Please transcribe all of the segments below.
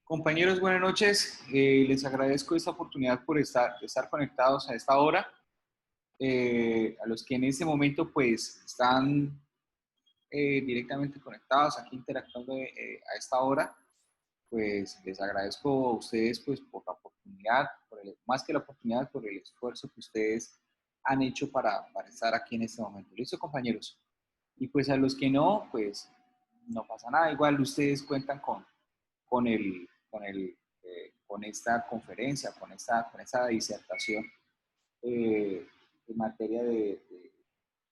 Compañeros, buenas noches. Les agradezco esta oportunidad por estar conectados a esta hora. A los que en este momento pues están directamente conectados, aquí interactuando a esta hora, pues les agradezco a ustedes pues por la oportunidad, más que la oportunidad, por el esfuerzo que ustedes han hecho para estar aquí en este momento. ¿Listo, compañeros? Y pues a los que no, pues no pasa nada. Igual ustedes cuentan con esta conferencia, con esta disertación en materia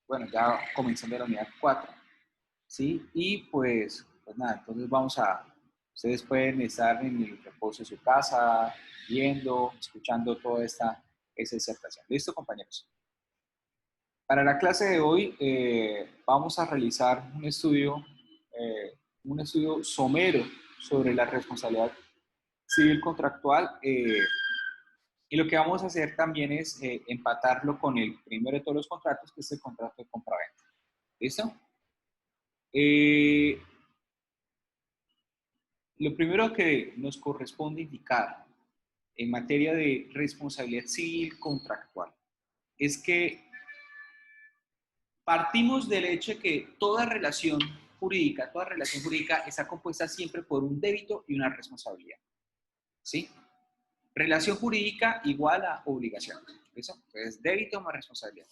bueno, ya comenzando la unidad 4, ¿sí? Y pues nada, entonces ustedes pueden estar en el reposo de su casa, viendo, escuchando toda esa disertación. ¿Listo, compañeros? Para la clase de hoy vamos a realizar un estudio somero sobre la responsabilidad civil contractual, y lo que vamos a hacer también es empatarlo con el primero de todos los contratos, que es el contrato de compraventa. ¿Listo? Eh, lo primero que nos corresponde indicar en materia de responsabilidad civil contractual es que partimos del hecho de que toda relación jurídica está compuesta siempre por un débito y una responsabilidad. ¿Sí? Relación jurídica igual a obligación. ¿Eso? Entonces, débito más responsabilidad.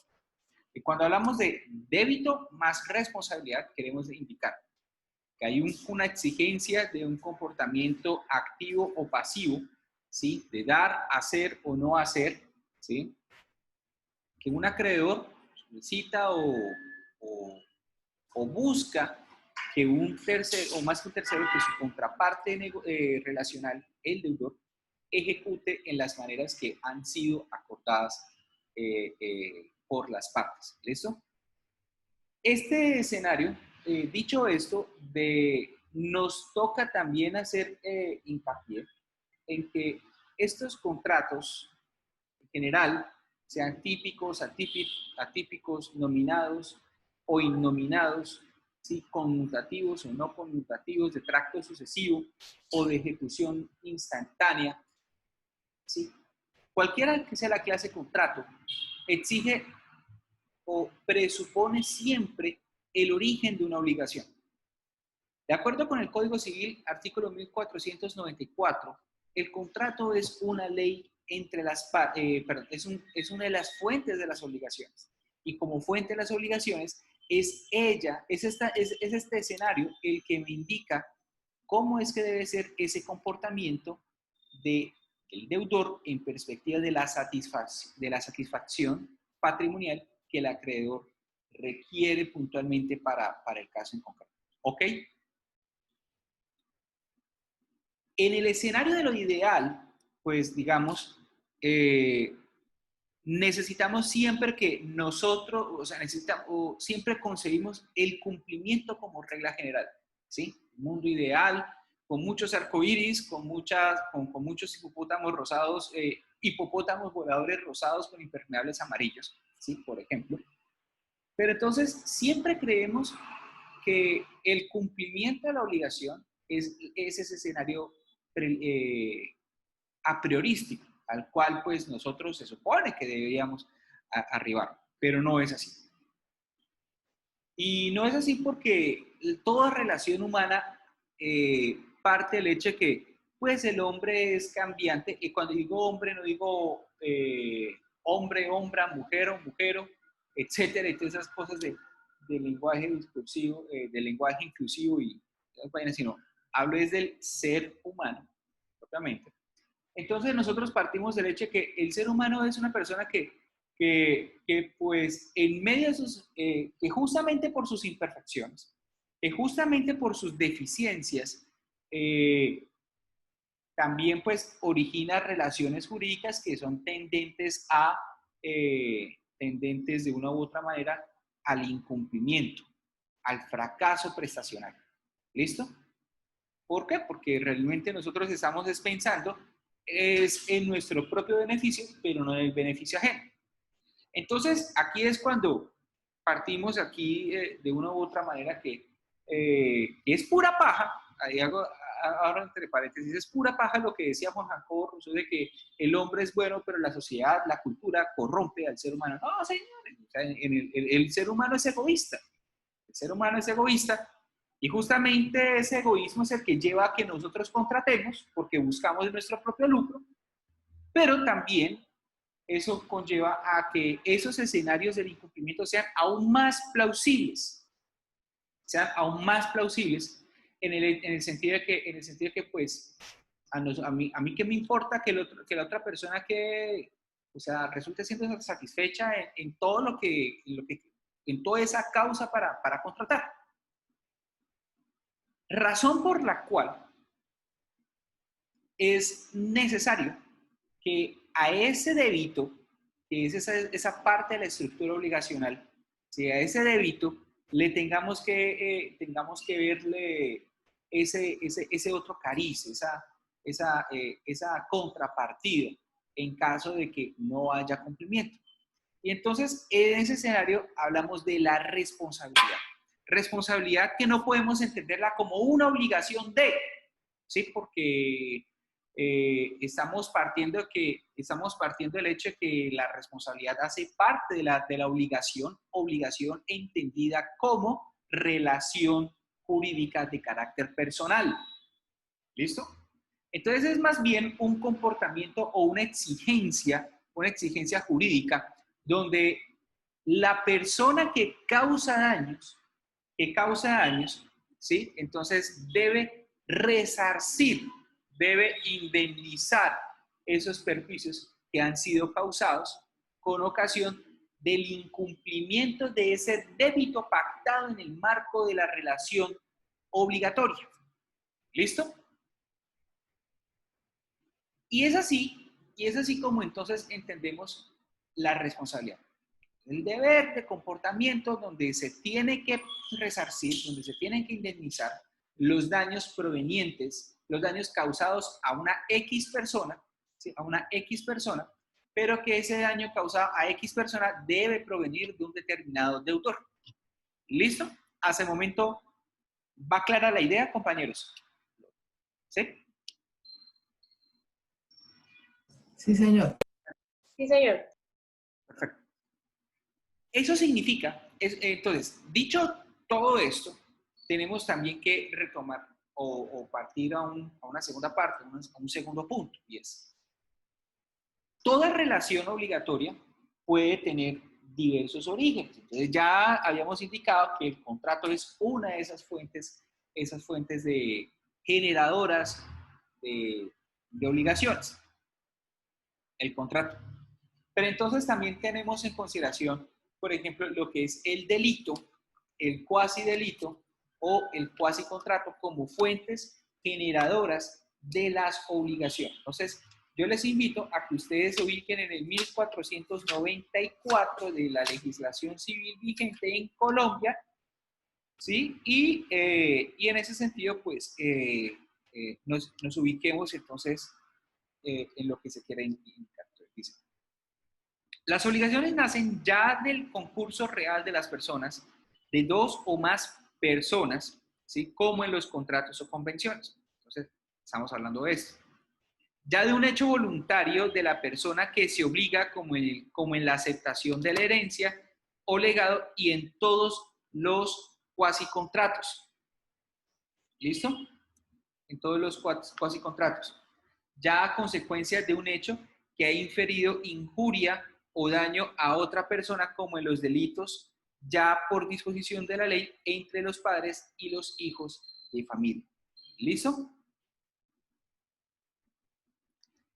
Y cuando hablamos de débito más responsabilidad, queremos indicar que hay una exigencia de un comportamiento activo o pasivo, ¿sí? De dar, hacer o no hacer, ¿sí? Que un acreedor solicita o busca que un tercero, o más que un tercero, que su contraparte relacional, el deudor, ejecute en las maneras que han sido acordadas por las partes. ¿Listo? Este escenario, dicho esto, nos toca también hacer hincapié en que estos contratos, en general, sean típicos, atípicos, nominados o innominados, ¿sí? Conmutativos o no conmutativos, de tracto sucesivo o de ejecución instantánea, ¿sí? Cualquiera que sea la clase de contrato, exige o presupone siempre el origen de una obligación. De acuerdo con el Código Civil, artículo 1494, el contrato es una ley entre las es una de las fuentes de las obligaciones. Y como fuente de las obligaciones, es este escenario el que me indica cómo es que debe ser ese comportamiento del deudor en perspectiva de la satisfacción patrimonial que el acreedor requiere puntualmente para el caso en concreto. ¿Ok? En el escenario de lo ideal, pues digamos, necesitamos siempre que nosotros, o sea, siempre conseguimos el cumplimiento como regla general, ¿sí? Un mundo ideal, con muchos arcoíris, con muchos hipopótamos rosados, hipopótamos voladores rosados con impermeables amarillos, ¿sí? Por ejemplo. Pero entonces, siempre creemos que el cumplimiento de la obligación es ese escenario a priorístico, al cual pues nosotros se supone que deberíamos arribar, pero no es así. Y no es así porque toda relación humana parte del hecho de que pues el hombre es cambiante, y cuando digo hombre no digo hombre, hombra, mujer o mujero, etcétera, y todas esas cosas de lenguaje discursivo, del lenguaje inclusivo y sino hablo es del ser humano propiamente. Entonces nosotros partimos del hecho de que el ser humano es una persona que pues en medio de sus, que justamente por sus imperfecciones, que justamente por sus deficiencias, también pues origina relaciones jurídicas que son tendentes de una u otra manera al incumplimiento, al fracaso prestacional. ¿Listo? ¿Por qué? Porque realmente nosotros estamos pensando es en nuestro propio beneficio, pero no en el beneficio ajeno. Entonces, aquí es cuando partimos aquí de una u otra manera que es pura paja, ahora entre paréntesis, es pura paja lo que decía Juan Jacobo Rousseau de que el hombre es bueno, pero la sociedad, la cultura corrompe al ser humano. No, señores, o sea, el ser humano es egoísta. El ser humano es egoísta y justamente ese egoísmo es el que lleva a que nosotros contratemos porque buscamos nuestro propio lucro, pero también eso conlleva a que esos escenarios del incumplimiento sean aún más plausibles, en el sentido de que pues, a mí qué me importa que la otra persona que, o sea, resulte siendo satisfecha en todo en toda esa causa para contratar. Razón por la cual es necesario que a ese débito, que es esa parte de la estructura obligacional, si a ese débito le tengamos que verle ese otro cariz, esa contrapartida en caso de que no haya cumplimiento. Y entonces, en ese escenario hablamos de la responsabilidad. Responsabilidad que no podemos entenderla como una obligación de, ¿sí? Porque estamos partiendo del hecho de que la responsabilidad hace parte de la obligación entendida como relación jurídica de carácter personal. ¿Listo? Entonces es más bien un comportamiento o una exigencia jurídica donde la persona que causa daños, ¿sí? Entonces debe resarcir, debe indemnizar esos perjuicios que han sido causados con ocasión del incumplimiento de ese débito pactado en el marco de la relación obligatoria. ¿Listo? Y es así como entonces entendemos la responsabilidad. El deber de comportamiento donde se tiene que resarcir, donde se tienen que indemnizar los daños provenientes, los daños causados a una X persona, ¿sí? A una X persona, pero que ese daño causado a X persona debe provenir de un determinado deudor. ¿Listo? Hasta el momento, ¿va clara la idea, compañeros? ¿Sí? Sí, señor. Sí, señor. Perfecto. Eso significa, entonces, dicho todo esto, tenemos también que retomar o partir a una segunda parte, a un segundo punto, y es, toda relación obligatoria puede tener diversos orígenes. Entonces ya habíamos indicado que el contrato es una de esas fuentes de generadoras de obligaciones, el contrato. Pero entonces también tenemos en consideración, por ejemplo, lo que es el delito, el cuasi delito o el cuasi contrato como fuentes generadoras de las obligaciones. Entonces, yo les invito a que ustedes se ubiquen en el 1494 de la legislación civil vigente en Colombia, ¿sí? Y en ese sentido, pues, nos ubiquemos entonces en lo que se quiere indicar. Dice, las obligaciones nacen ya del concurso real de las personas, de dos o más personas, ¿sí? Como en los contratos o convenciones. Entonces, estamos hablando de esto. Ya de un hecho voluntario de la persona que se obliga, como en la aceptación de la herencia o legado y en todos los cuasi contratos. ¿Listo? En todos los cuasi contratos. Ya a consecuencia de un hecho que ha inferido injuria o daño a otra persona, como en los delitos ya por disposición de la ley entre los padres y los hijos de familia. ¿Listo?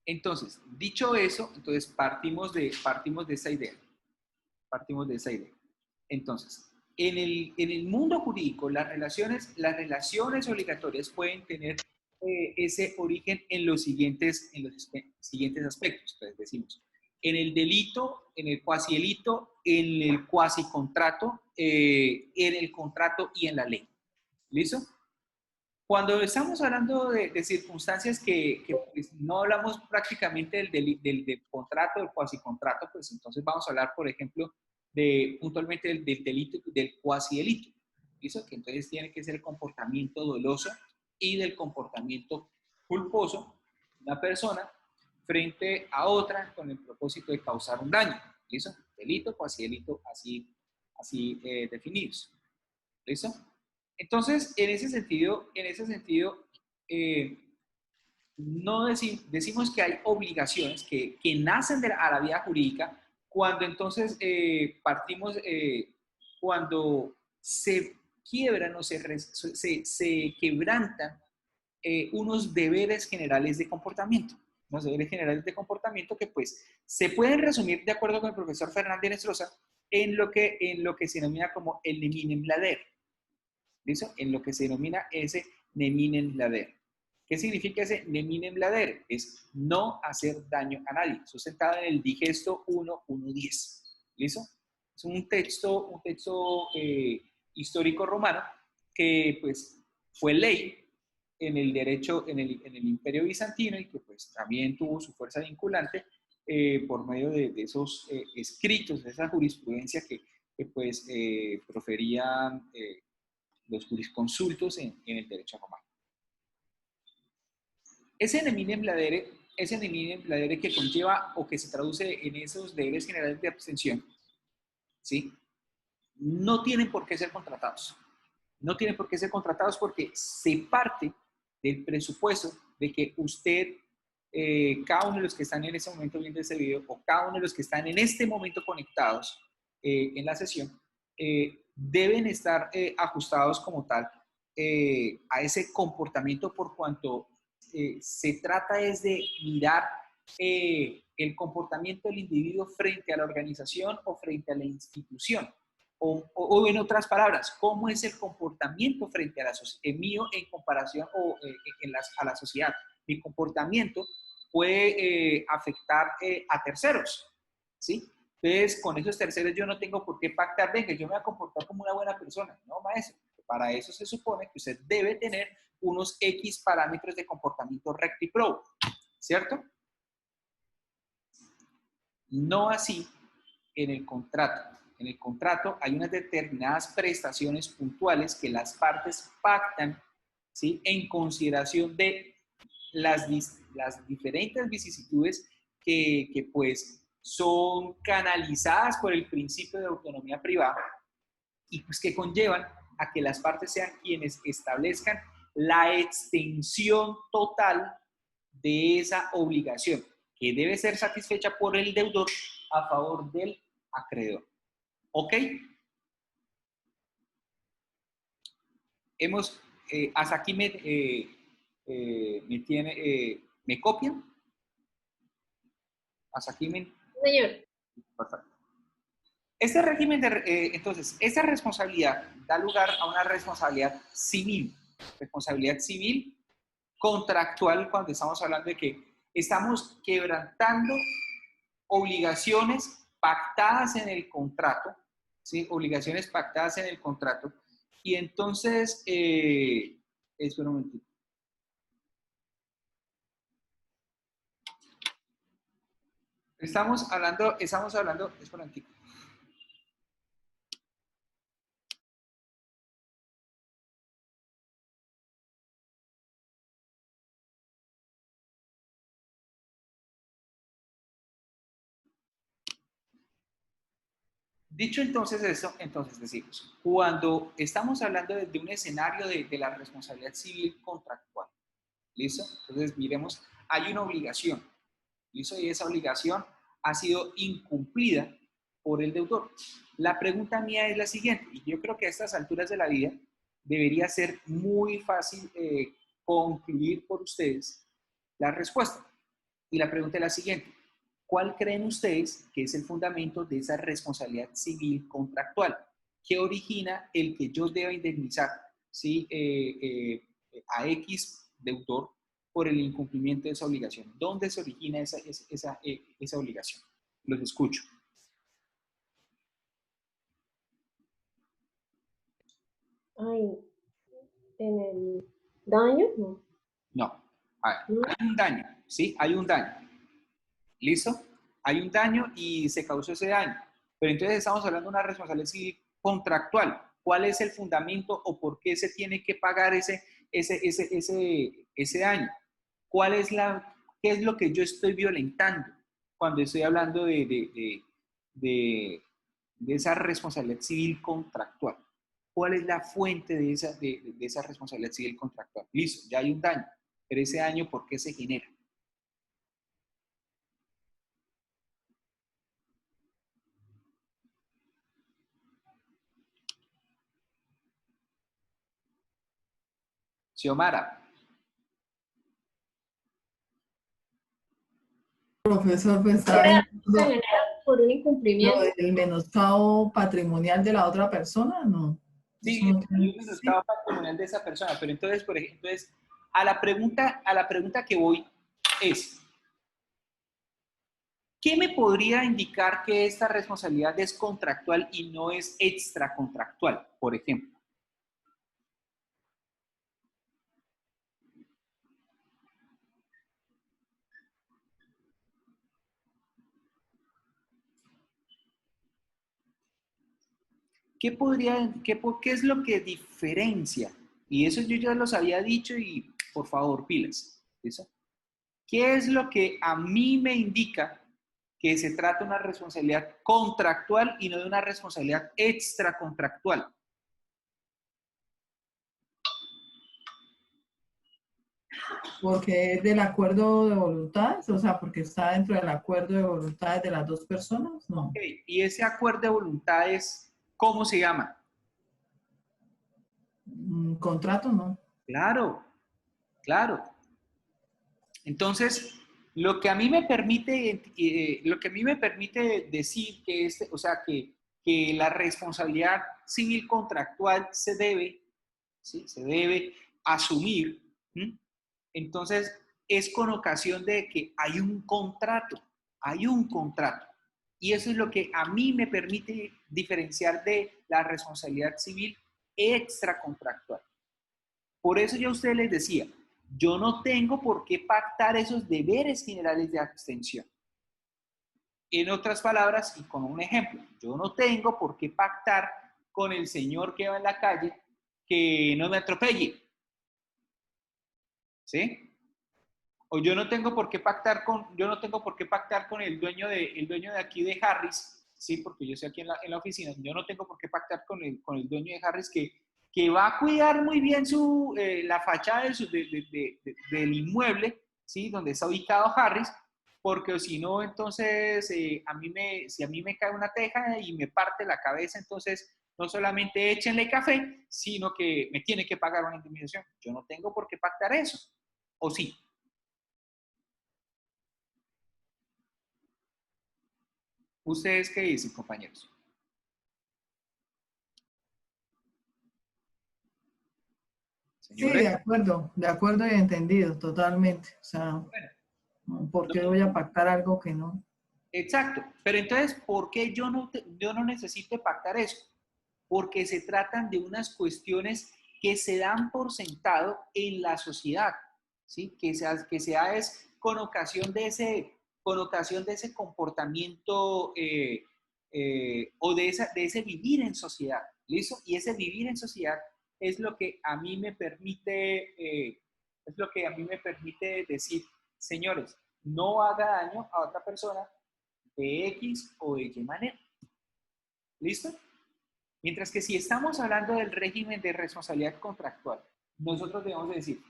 Entonces, dicho eso, entonces partimos de esa idea. Partimos de esa idea. Entonces, en el mundo jurídico, las relaciones obligatorias pueden tener ese origen en los siguientes aspectos. Entonces, decimos, en el delito, en el cuasi delito, en el cuasi contrato, en el contrato y en la ley. ¿Listo? Cuando estamos hablando de circunstancias que pues, no hablamos prácticamente del contrato, del cuasi contrato, pues entonces vamos a hablar, por ejemplo, puntualmente del delito, del cuasi delito. ¿Listo? Que entonces tiene que ser el comportamiento doloso y del comportamiento culposo de una persona frente a otra con el propósito de causar un daño. ¿Listo? Delito, cuasi delito, así definidos. ¿Listo? Entonces, en ese sentido, no decimos que hay obligaciones que nacen a la vía jurídica cuando entonces partimos, cuando se quiebran o se quebrantan unos deberes generales de comportamiento. Unos deberes generales de comportamiento que pues se pueden resumir, de acuerdo con el profesor Fernández Nestroza, en lo que se denomina como el neminem lader. ¿Listo? En lo que se denomina ese neminem lader. ¿Qué significa ese neminem lader? Es no hacer daño a nadie, sustentado en el digesto 1.1.10. ¿Listo? Es un texto histórico romano que pues fue ley en el derecho, en el Imperio Bizantino, y que pues también tuvo su fuerza vinculante por medio de esos escritos, de esa jurisprudencia que pues proferían los jurisconsultos en el derecho romano. Ese neminem bladere que conlleva o que se traduce en esos deberes generales de abstención, ¿sí? No tienen por qué ser contratados. No tienen por qué ser contratados porque se parte del presupuesto de que usted, cada uno de los que están en ese momento viendo este video, o cada uno de los que están en este momento conectados en la sesión, deben estar ajustados como tal a ese comportamiento, por cuanto se trata es de mirar el comportamiento del individuo frente a la organización o frente a la institución. O en otras palabras, ¿cómo es el comportamiento frente a la sociedad mío en comparación a la sociedad? Mi comportamiento puede afectar a terceros, ¿sí? Entonces, con esos terceros yo no tengo por qué pactar, venga, yo me voy a comportar como una buena persona. No, maestro. Para eso se supone que usted debe tener unos X parámetros de comportamiento recto y probo, ¿cierto? No así en el contrato. En el contrato hay unas determinadas prestaciones puntuales que las partes pactan, ¿sí? En consideración de las diferentes vicisitudes que pues son canalizadas por el principio de autonomía privada y pues que conllevan a que las partes sean quienes establezcan la extensión total de esa obligación que debe ser satisfecha por el deudor a favor del acreedor. ¿Ok? Hasta aquí ¿me copian? Hasta aquí Señor. Perfecto. Este régimen entonces, esta responsabilidad da lugar a una responsabilidad civil contractual, cuando estamos hablando de que estamos quebrantando obligaciones pactadas en el contrato, ¿sí? Obligaciones pactadas en el contrato. Y entonces, espera un momentito. Estamos hablando, espera un momentito. Dicho entonces eso, entonces decimos, cuando estamos hablando de un escenario de la responsabilidad civil contractual, ¿listo? Entonces miremos, hay una obligación, ¿listo? Y esa obligación ha sido incumplida por el deudor. La pregunta mía es la siguiente, y yo creo que a estas alturas de la vida debería ser muy fácil concluir por ustedes la respuesta. Y la pregunta es la siguiente. ¿Cuál creen ustedes que es el fundamento de esa responsabilidad civil contractual? ¿Qué origina el que yo deba indemnizar, ¿sí? A X deudor por el incumplimiento de esa obligación? ¿Dónde se origina esa obligación? Los escucho. Ay, en el daño, no. No. A ver, hay un daño, ¿sí? Hay un daño. ¿Listo? Hay un daño y se causó ese daño. Pero entonces estamos hablando de una responsabilidad civil contractual. ¿Cuál es el fundamento o por qué se tiene que pagar ese daño? ¿Qué es lo que yo estoy violentando cuando estoy hablando de esa responsabilidad civil contractual? ¿Cuál es la fuente de esa responsabilidad civil contractual? Listo, ya hay un daño, pero ese daño, ¿por qué se genera? Xiomara, Profesor, pues estaba Crea- se viendo genera por un lo incumplimiento. del menoscabo patrimonial de la otra persona, ¿no? Eso sí, no hay tiene, un sí. menoscabo patrimonial de esa persona, pero entonces, por ejemplo, a la pregunta que voy es, ¿qué me podría indicar que esta responsabilidad es contractual y no es extracontractual, por ejemplo? ¿Qué es lo que diferencia? Y eso yo ya los había dicho y por favor, pilas. ¿Eso? ¿Qué es lo que a mí me indica que se trata de una responsabilidad contractual y no de una responsabilidad extracontractual? Porque es del acuerdo de voluntades, o sea, porque está dentro del acuerdo de voluntades de las dos personas, no. Ok, y ese acuerdo de voluntades, ¿cómo se llama? Contrato, no. Claro, claro. Entonces, lo que a mí me permite decir que o sea, que la responsabilidad civil contractual se debe, ¿sí? Se debe asumir. ¿Mm? Entonces, es con ocasión de que hay un contrato. Y eso es lo que a mí me permite diferenciar de la responsabilidad civil extracontractual. Por eso yo a ustedes les decía, yo no tengo por qué pactar esos deberes generales de abstención. En otras palabras, y con un ejemplo, yo no tengo por qué pactar con el señor que va en la calle que no me atropelle, ¿sí? O yo no tengo por qué pactar con el dueño de aquí de Harris, ¿sí? Porque yo estoy aquí en la oficina, yo no tengo por qué pactar con el dueño de Harris que va a cuidar muy bien la fachada del inmueble, ¿sí? Donde está ubicado Harris, porque si no, entonces, si a mí me cae una teja y me parte la cabeza, entonces no solamente échenle café, sino que me tiene que pagar una indemnización. Yo no tengo por qué pactar eso, ¿o sí? ¿Ustedes qué dicen, compañeros? Sí, Señores, de acuerdo y entendido, totalmente. O sea, bueno, ¿por no, qué voy a pactar algo que no? exacto. Pero entonces, ¿por qué yo no necesito pactar eso? Porque se tratan de unas cuestiones que se dan por sentado en la sociedad, ¿sí? Que sea es con ocasión de ese comportamiento o de ese vivir en sociedad, ¿listo? Y ese vivir en sociedad es lo que a mí me permite decir, señores, no haga daño a otra persona de X o de Y manera. ¿Listo? Mientras que si estamos hablando del régimen de responsabilidad contractual, nosotros debemos decir,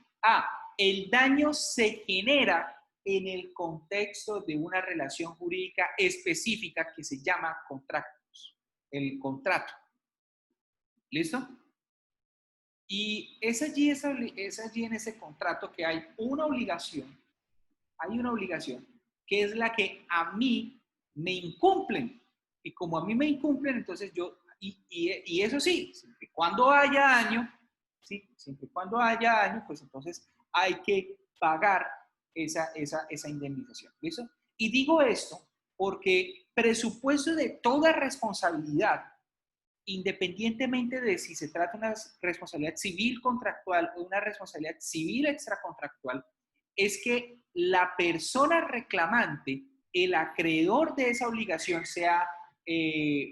el daño se genera en el contexto de una relación jurídica específica que se llama contratos, el contrato. ¿Listo? Y es allí en ese contrato que hay una obligación que es la que a mí me incumplen. Y como a mí me incumplen, entonces y eso sí, siempre y cuando haya daño, ¿sí? Siempre y cuando haya daño, pues entonces hay que pagar esa indemnización. ¿Listo? Y digo esto porque presupuesto de toda responsabilidad, independientemente de si se trata de una responsabilidad civil contractual o una responsabilidad civil extracontractual, es que la persona reclamante, el acreedor de esa obligación, sea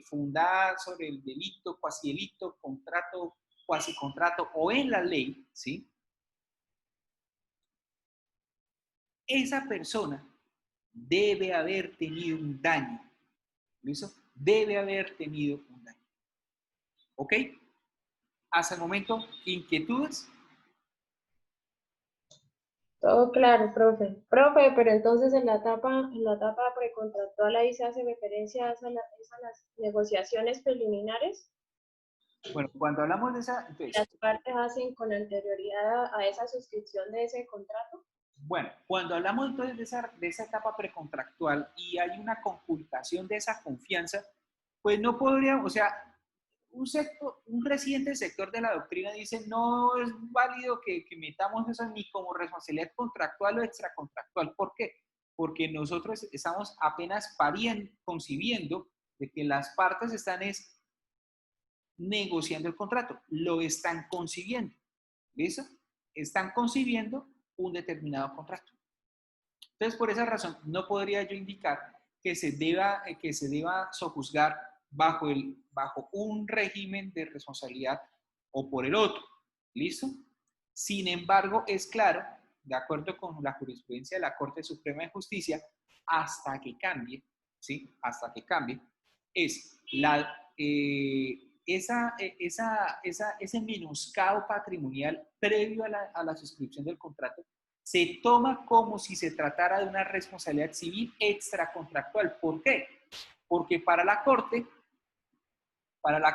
fundada sobre el delito, cuasi delito, contrato, cuasi contrato o en la ley, ¿sí? esa persona debe haber tenido un daño. ¿Listo? Debe haber tenido un daño. ¿Ok? Hasta el momento, ¿inquietudes? Todo claro, profe. Profe, pero entonces en la etapa precontractual ahí se hace referencia a, es a las negociaciones preliminares. Bueno, cuando hablamos de esa, entonces, Las partes hacen con anterioridad a esa suscripción de ese contrato. bueno, cuando hablamos entonces de esa etapa precontractual y hay una conculcación de esa confianza, pues no podría, o sea, un reciente sector de la doctrina dice no es válido que metamos eso ni como responsabilidad contractual o extracontractual. ¿Por qué? Porque nosotros estamos apenas concibiendo de que las partes están negociando el contrato, lo están concibiendo. ¿Listo? Están concibiendo un determinado contrato. Entonces, por esa razón, no podría yo indicar que se deba sojuzgar bajo un régimen de responsabilidad o por el otro. ¿Listo? Sin embargo, es claro, de acuerdo con la jurisprudencia de la Corte Suprema de Justicia, hasta que cambie, ¿sí? Hasta que cambie, es ese menoscabo patrimonial previo a la suscripción del contrato se toma como si se tratara de una responsabilidad civil extracontractual. ¿Por qué? Porque para la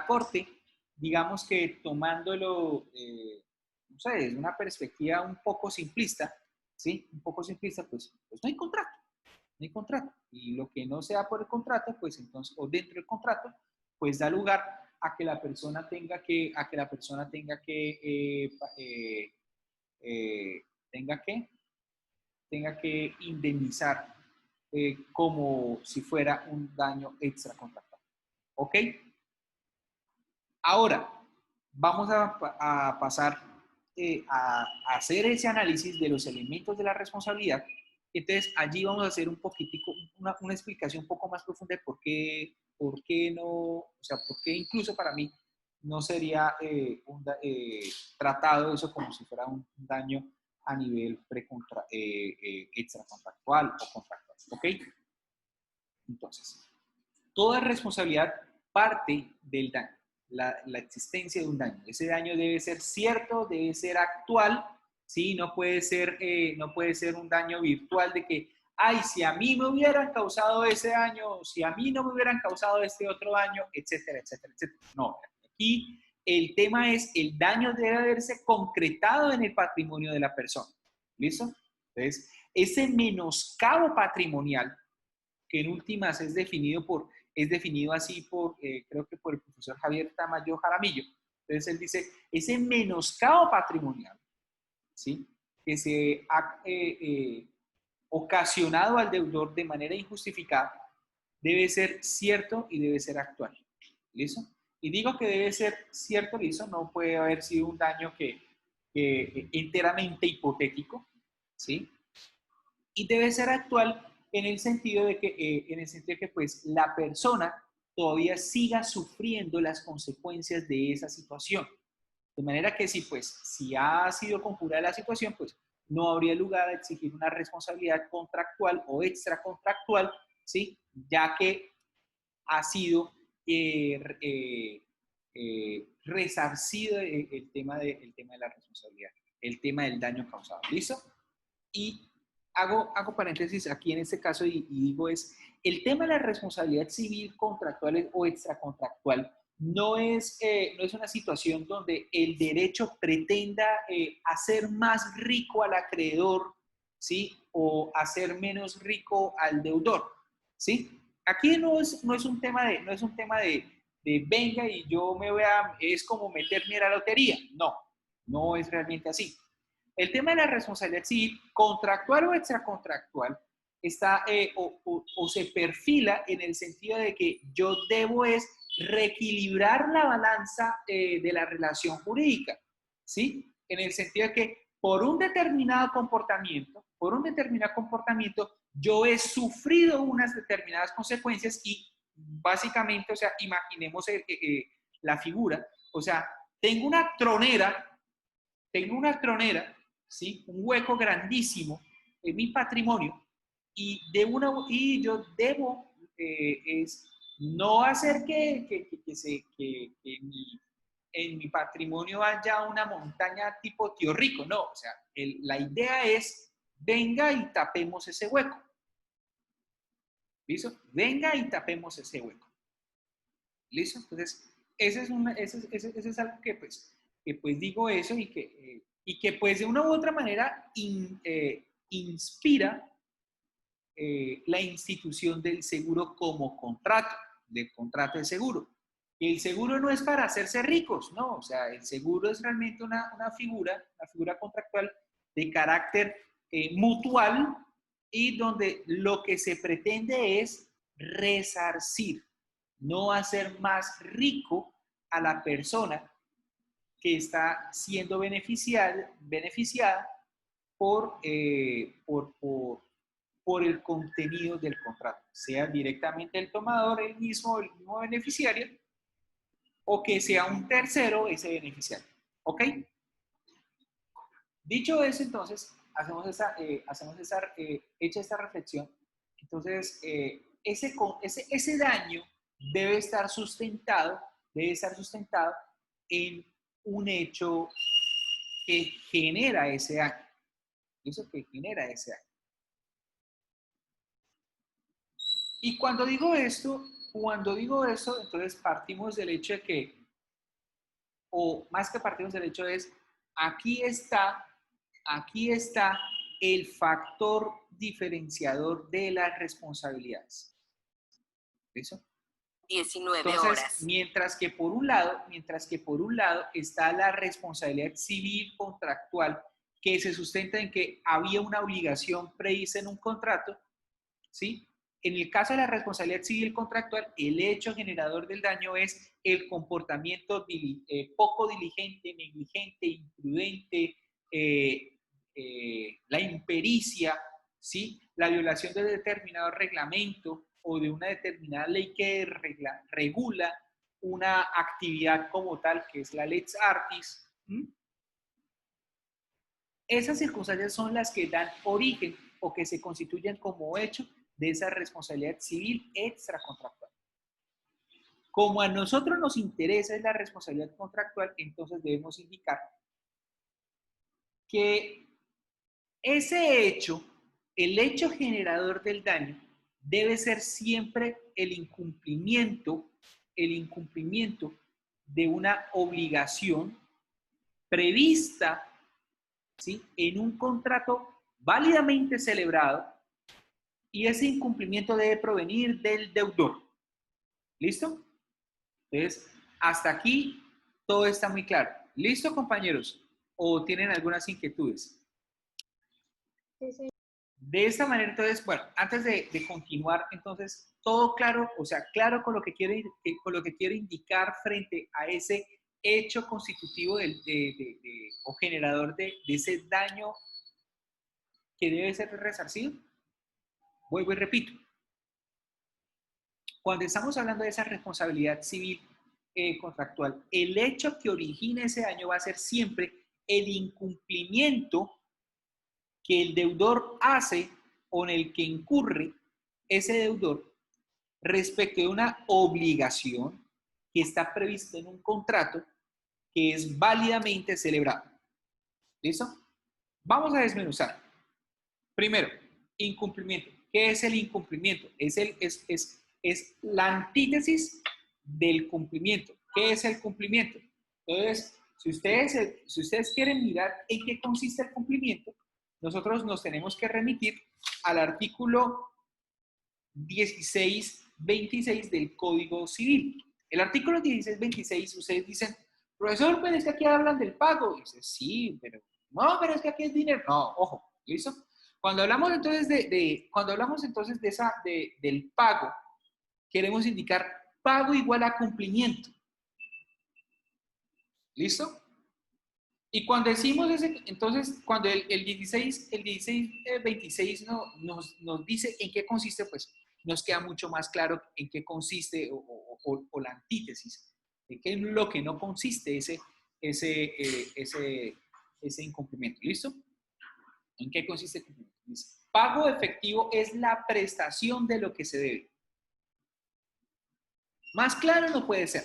Corte, digamos que tomándolo, no sé, desde una perspectiva un poco simplista, ¿sí? Un poco simplista, pues no hay contrato. No hay contrato. Y lo que no sea por el contrato, pues entonces, o dentro del contrato, pues da lugar a que la persona tenga que, tenga que indemnizar como si fuera un daño extracontractual. ¿Ok? Ahora, vamos a pasar a hacer ese análisis de los elementos de la responsabilidad. Entonces, allí vamos a hacer un poquitico, una explicación un poco más profunda de por qué no, o sea, por qué incluso para mí no sería tratado eso como si fuera un daño a nivel extracontractual o contractual. ¿Ok? Entonces, toda responsabilidad parte del daño, la existencia de un daño. Ese daño debe ser cierto, debe ser actual, ¿sí? No puede ser un daño virtual de que, ay, si a mí me hubieran causado ese daño, si a mí no me hubieran causado este otro daño, etcétera, etcétera, etcétera. No, aquí el tema es el daño debe haberse concretado en el patrimonio de la persona. ¿Listo? Entonces, ese menoscabo patrimonial, que en últimas es definido así creo que por el profesor Javier Tamayo Jaramillo. Entonces él dice, ese menoscabo patrimonial, ¿sí? Que se ha ocasionado al deudor de manera injustificada, debe ser cierto y debe ser actual. ¿Listo? Y digo que debe ser cierto, listo, no puede haber sido un daño que enteramente hipotético, ¿sí? Y debe ser actual en el sentido de que pues, la persona todavía siga sufriendo las consecuencias de esa situación. De manera que si ha sido conjurada la situación, pues no habría lugar a exigir una responsabilidad contractual o extracontractual, ¿sí? Ya que ha sido resarcido el tema de la responsabilidad, el tema del daño causado. ¿Listo? Y hago paréntesis aquí en este caso y digo el tema de la responsabilidad civil contractual o extracontractual no es una situación donde el derecho pretenda hacer más rico al acreedor, ¿sí? O hacer menos rico al deudor, ¿sí? Aquí no es un tema de venga y yo es como meterme a la lotería. No, no es realmente así. El tema de la responsabilidad civil, contractual o extracontractual, está o se perfila en el sentido de que yo debo reequilibrar la balanza de la relación jurídica, ¿sí? En el sentido de que por un determinado comportamiento, yo he sufrido unas determinadas consecuencias y básicamente, o sea, imaginemos la figura, o sea, tengo una tronera, ¿sí? Un hueco grandísimo mi patrimonio y yo debo es no hacer que en mi patrimonio haya una montaña tipo Tío Rico, no, o sea, la idea es venga y tapemos ese hueco. ¿Listo? Venga y tapemos ese hueco. ¿Listo? Entonces, ese es algo que pues digo eso y que pues de una u otra manera inspira la institución del seguro como contrato, del contrato de seguro. Y el seguro no es para hacerse ricos, no, o sea, el seguro es realmente una figura contractual de carácter mutual y donde lo que se pretende es resarcir, no hacer más rico a la persona que está siendo beneficiada por el contenido del contrato, sea directamente el tomador, el mismo beneficiario, o que sea un tercero ese beneficiario. ¿Ok? Dicho eso, entonces, hecha esta reflexión, entonces, ese daño debe estar sustentado en un hecho que genera ese daño. Eso que genera ese daño. Y cuando digo esto, entonces partimos del hecho de que, o más que partimos del hecho es, aquí está el factor diferenciador de las responsabilidades. ¿Listo? 19 Entonces, horas. mientras que por un lado está la responsabilidad civil contractual que se sustenta en que había una obligación prevista en un contrato, ¿sí? En el caso de la responsabilidad civil contractual, el hecho generador del daño es el comportamiento poco diligente, negligente, imprudente, la impericia, ¿sí? La violación de determinado reglamento o de una determinada ley que regula una actividad como tal, que es la lex artis. Esas circunstancias son las que dan origen o que se constituyen como hecho de esa responsabilidad civil extracontractual. Como a nosotros nos interesa la responsabilidad contractual, entonces debemos indicar que ese hecho, el hecho generador del daño, debe ser siempre el incumplimiento de una obligación prevista, ¿sí?, en un contrato válidamente celebrado, y ese incumplimiento debe provenir del deudor. ¿Listo? Entonces, hasta aquí todo está muy claro. ¿Listo, compañeros? ¿O tienen algunas inquietudes? Sí, sí. De esta manera, entonces, bueno, antes de continuar, entonces, todo claro, o sea, claro con lo que quiero indicar frente a ese hecho constitutivo o generador de ese daño que debe ser resarcido. Vuelvo y repito. Cuando estamos hablando de esa responsabilidad civil contractual, el hecho que origina ese daño va a ser siempre el incumplimiento que el deudor hace o en el que incurre ese deudor respecto de una obligación que está prevista en un contrato que es válidamente celebrado. ¿Listo? Vamos a desmenuzar. Primero, incumplimiento. ¿Qué es el incumplimiento? Es la antítesis del cumplimiento. ¿Qué es el cumplimiento? Entonces, si ustedes quieren mirar en qué consiste el cumplimiento, nosotros nos tenemos que remitir al artículo 1626 del Código Civil. El artículo 1626, ustedes dicen, profesor, pero es que aquí hablan del pago. Y dice, sí, pero no, pero es que aquí es dinero. No, ojo, ¿listo? Cuando hablamos entonces del pago, queremos indicar pago igual a cumplimiento. ¿Listo? Y cuando decimos entonces, cuando el 1626 nos dice en qué consiste, pues nos queda mucho más claro en qué consiste o la antítesis, en qué es lo que no consiste ese incumplimiento. ¿Listo? ¿En qué consiste el cumplimiento? Pago efectivo es la prestación de lo que se debe. Más claro no puede ser.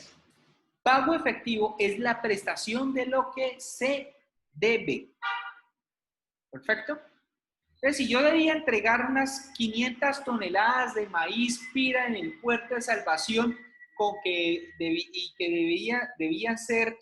Pago efectivo es la prestación de lo que se debe. ¿Perfecto? Entonces, si yo debía entregar unas 500 toneladas de maíz pira en el puerto de Salvación debían ser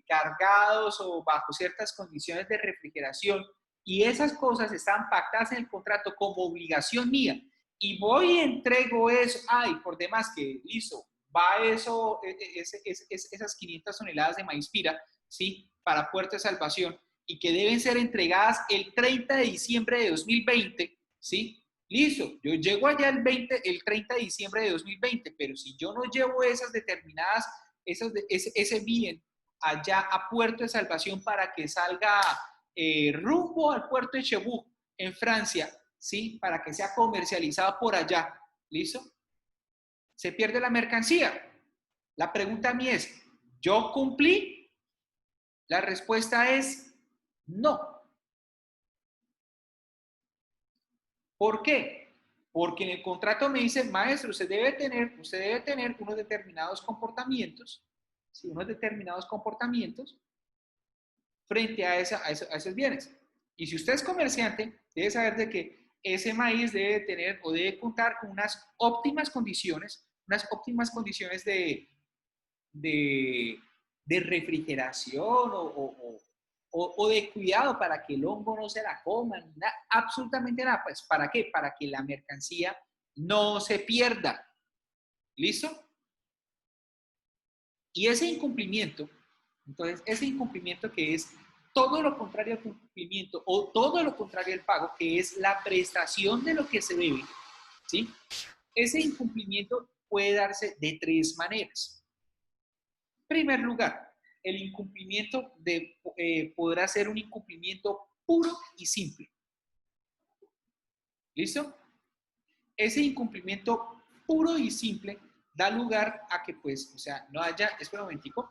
cargados o bajo ciertas condiciones de refrigeración, y esas cosas están pactadas en el contrato como obligación mía, y voy y entrego eso, por demás que listo, va eso, esas 500 toneladas de maíz pira, ¿sí? Para Puerto de Salvación, y que deben ser entregadas el 30 de diciembre de 2020, ¿sí? Listo, yo llego allá el 30 de diciembre de 2020, pero si yo no llevo esas determinadas, ese bien allá a Puerto de Salvación para que salga rumbo al puerto de Cherbourg, en Francia, ¿sí? Para que sea comercializado por allá, ¿listo? Se pierde la mercancía. La pregunta a mí es, ¿yo cumplí? La respuesta es no. ¿Por qué? Porque en el contrato me dice, maestro, usted debe tener unos determinados comportamientos, ¿sí? Unos determinados comportamientos frente a esos bienes. Y si usted es comerciante, debe saber de que ese maíz debe tener o debe contar con unas óptimas condiciones de refrigeración o de cuidado para que el hongo no se la coma, ni nada, absolutamente nada. Pues, ¿para qué? Para que la mercancía no se pierda. ¿Listo? Y ese incumplimiento, entonces, ese incumplimiento que es todo lo contrario al cumplimiento o todo lo contrario al pago, que es la prestación de lo que se debe, ¿sí? Ese incumplimiento puede darse de tres maneras. En primer lugar, el incumplimiento podrá ser un incumplimiento puro y simple. ¿Listo? Ese incumplimiento puro y simple da lugar a que, pues, o sea, no haya, espera un momentico.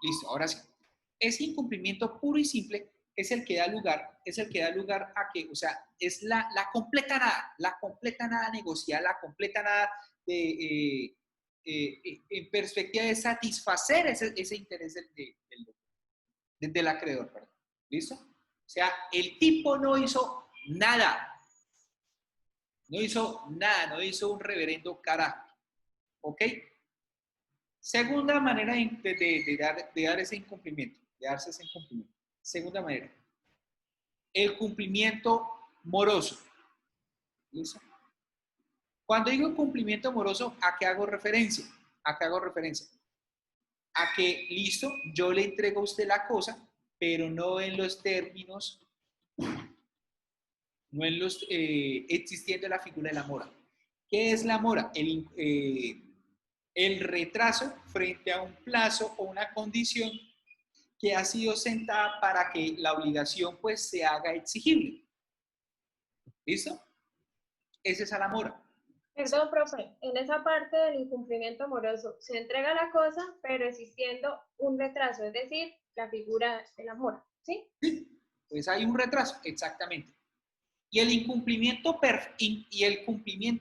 Listo, ahora sí. Ese incumplimiento puro y simple es el que da lugar a que, o sea, es la completa nada negociada, la completa nada en perspectiva de satisfacer ese interés del acreedor, perdón. ¿Listo? O sea, el tipo no hizo nada, no hizo un reverendo carajo, ¿ok? Segunda manera de dar ese incumplimiento, de darse ese incumplimiento. Segunda manera, el cumplimiento moroso. ¿Listo? Cuando digo cumplimiento moroso, ¿a qué hago referencia? ¿A qué hago referencia? A que, listo, yo le entrego a usted la cosa, pero no en los términos, existiendo la figura de la mora. ¿Qué es la mora? El retraso frente a un plazo o una condición que ha sido sentada para que la obligación pues se haga exigible. ¿Listo? Esa es la mora. Perdón, profe, en esa parte del incumplimiento moroso se entrega la cosa, pero existiendo un retraso, es decir, la figura de la mora, ¿sí? Sí, pues hay un retraso, exactamente. Y el cumplimiento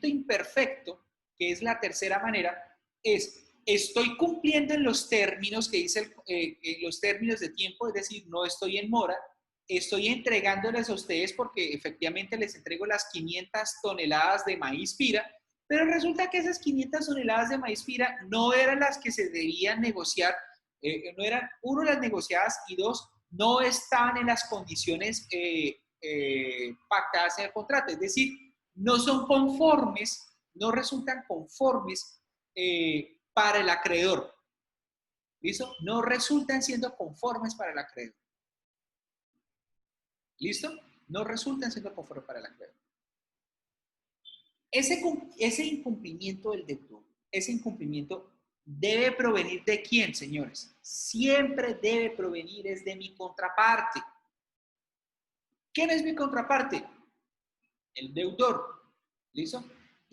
imperfecto, que es la tercera manera, es estoy cumpliendo en los términos que dice los términos de tiempo, es decir, no estoy en mora, estoy entregándoles a ustedes porque efectivamente les entrego las 500 toneladas de maíz pira, pero resulta que esas 500 toneladas de maíz pira no eran las que se debían negociar, no eran, uno, las negociadas, y dos, no estaban en las condiciones pactadas en el contrato, es decir, no son conformes, no resultan conformes para el acreedor. ¿Listo? No resultan siendo conformes para el acreedor. ¿Listo? No resultan siendo conformes para el acreedor. Ese incumplimiento del deudor, ese incumplimiento debe provenir de quién, señores. Siempre debe provenir es de mi contraparte. ¿Quién es mi contraparte? El deudor. ¿Listo?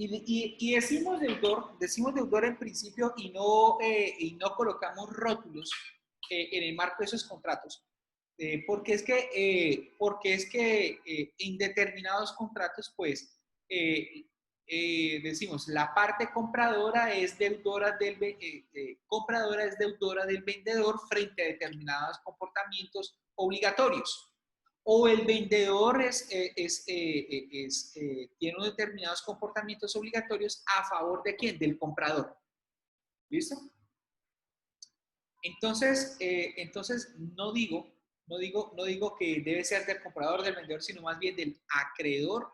Y decimos deudor en principio y no colocamos rótulos en el marco de esos contratos. Porque es que en determinados contratos, pues, decimos, la parte compradora es deudora del vendedor frente a determinados comportamientos obligatorios. O el vendedor tiene unos determinados comportamientos obligatorios a favor de ¿quién? Del comprador. ¿Listo? Entonces no digo que debe ser del comprador, del vendedor, sino más bien del acreedor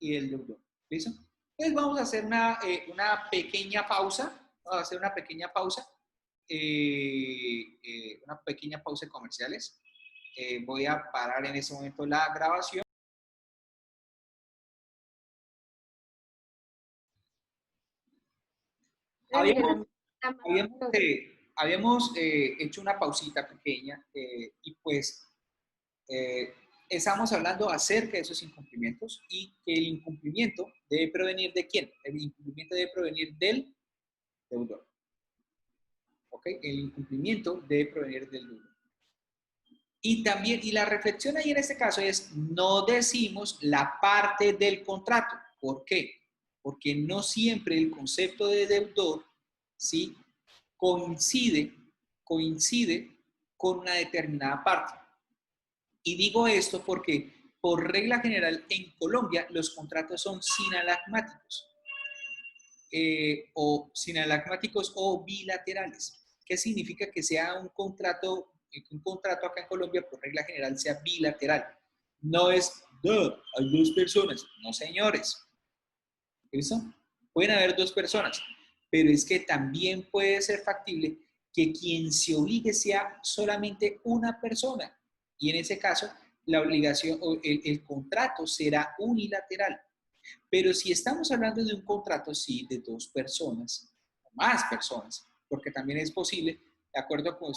y del deudor. ¿Listo? Entonces vamos a hacer una pequeña pausa. Vamos a hacer una pequeña pausa. Una pequeña pausa de comerciales. Voy a parar en ese momento la grabación. Habíamos hecho una pausita pequeña y pues estamos hablando acerca de esos incumplimientos y que el incumplimiento debe provenir ¿de quién? El incumplimiento debe provenir del deudor. ¿Ok? El incumplimiento debe provenir del deudor. Y también, y la reflexión ahí en este caso es, no decimos la parte del contrato. ¿Por qué? Porque no siempre el concepto de deudor, ¿sí?, coincide con una determinada parte. Y digo esto porque, por regla general, en Colombia los contratos son sinalagmáticos o bilaterales. ¿Qué significa que sea un contrato acá en Colombia, por regla general, sea bilateral? No es, hay dos personas. No, señores. ¿Listo? Pueden haber dos personas, pero es que también puede ser factible que quien se obligue sea solamente una persona. Y en ese caso, la obligación o el contrato será unilateral. Pero si estamos hablando de un contrato, sí, de dos personas, o más personas, porque también es posible, de acuerdo con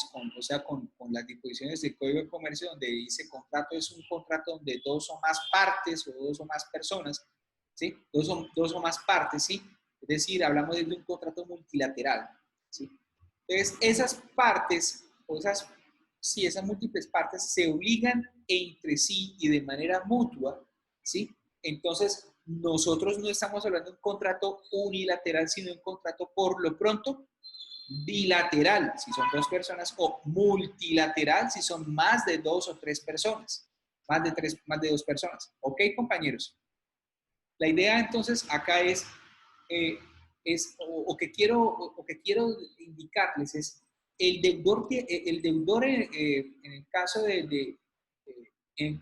las disposiciones del Código de Comercio, donde dice contrato es un contrato donde dos o más partes o dos o más personas, ¿sí? Dos o más partes, ¿sí? Es decir, hablamos de un contrato multilateral, ¿sí? Entonces, esas partes, esas múltiples partes se obligan entre sí y de manera mutua, ¿sí? Entonces, nosotros no estamos hablando de un contrato unilateral, sino de un contrato, por lo pronto, bilateral, si son dos personas, o multilateral, si son más de dos o tres personas, más de dos personas. ¿Ok, compañeros? La idea, entonces, acá o que quiero indicarles es, el deudor en el caso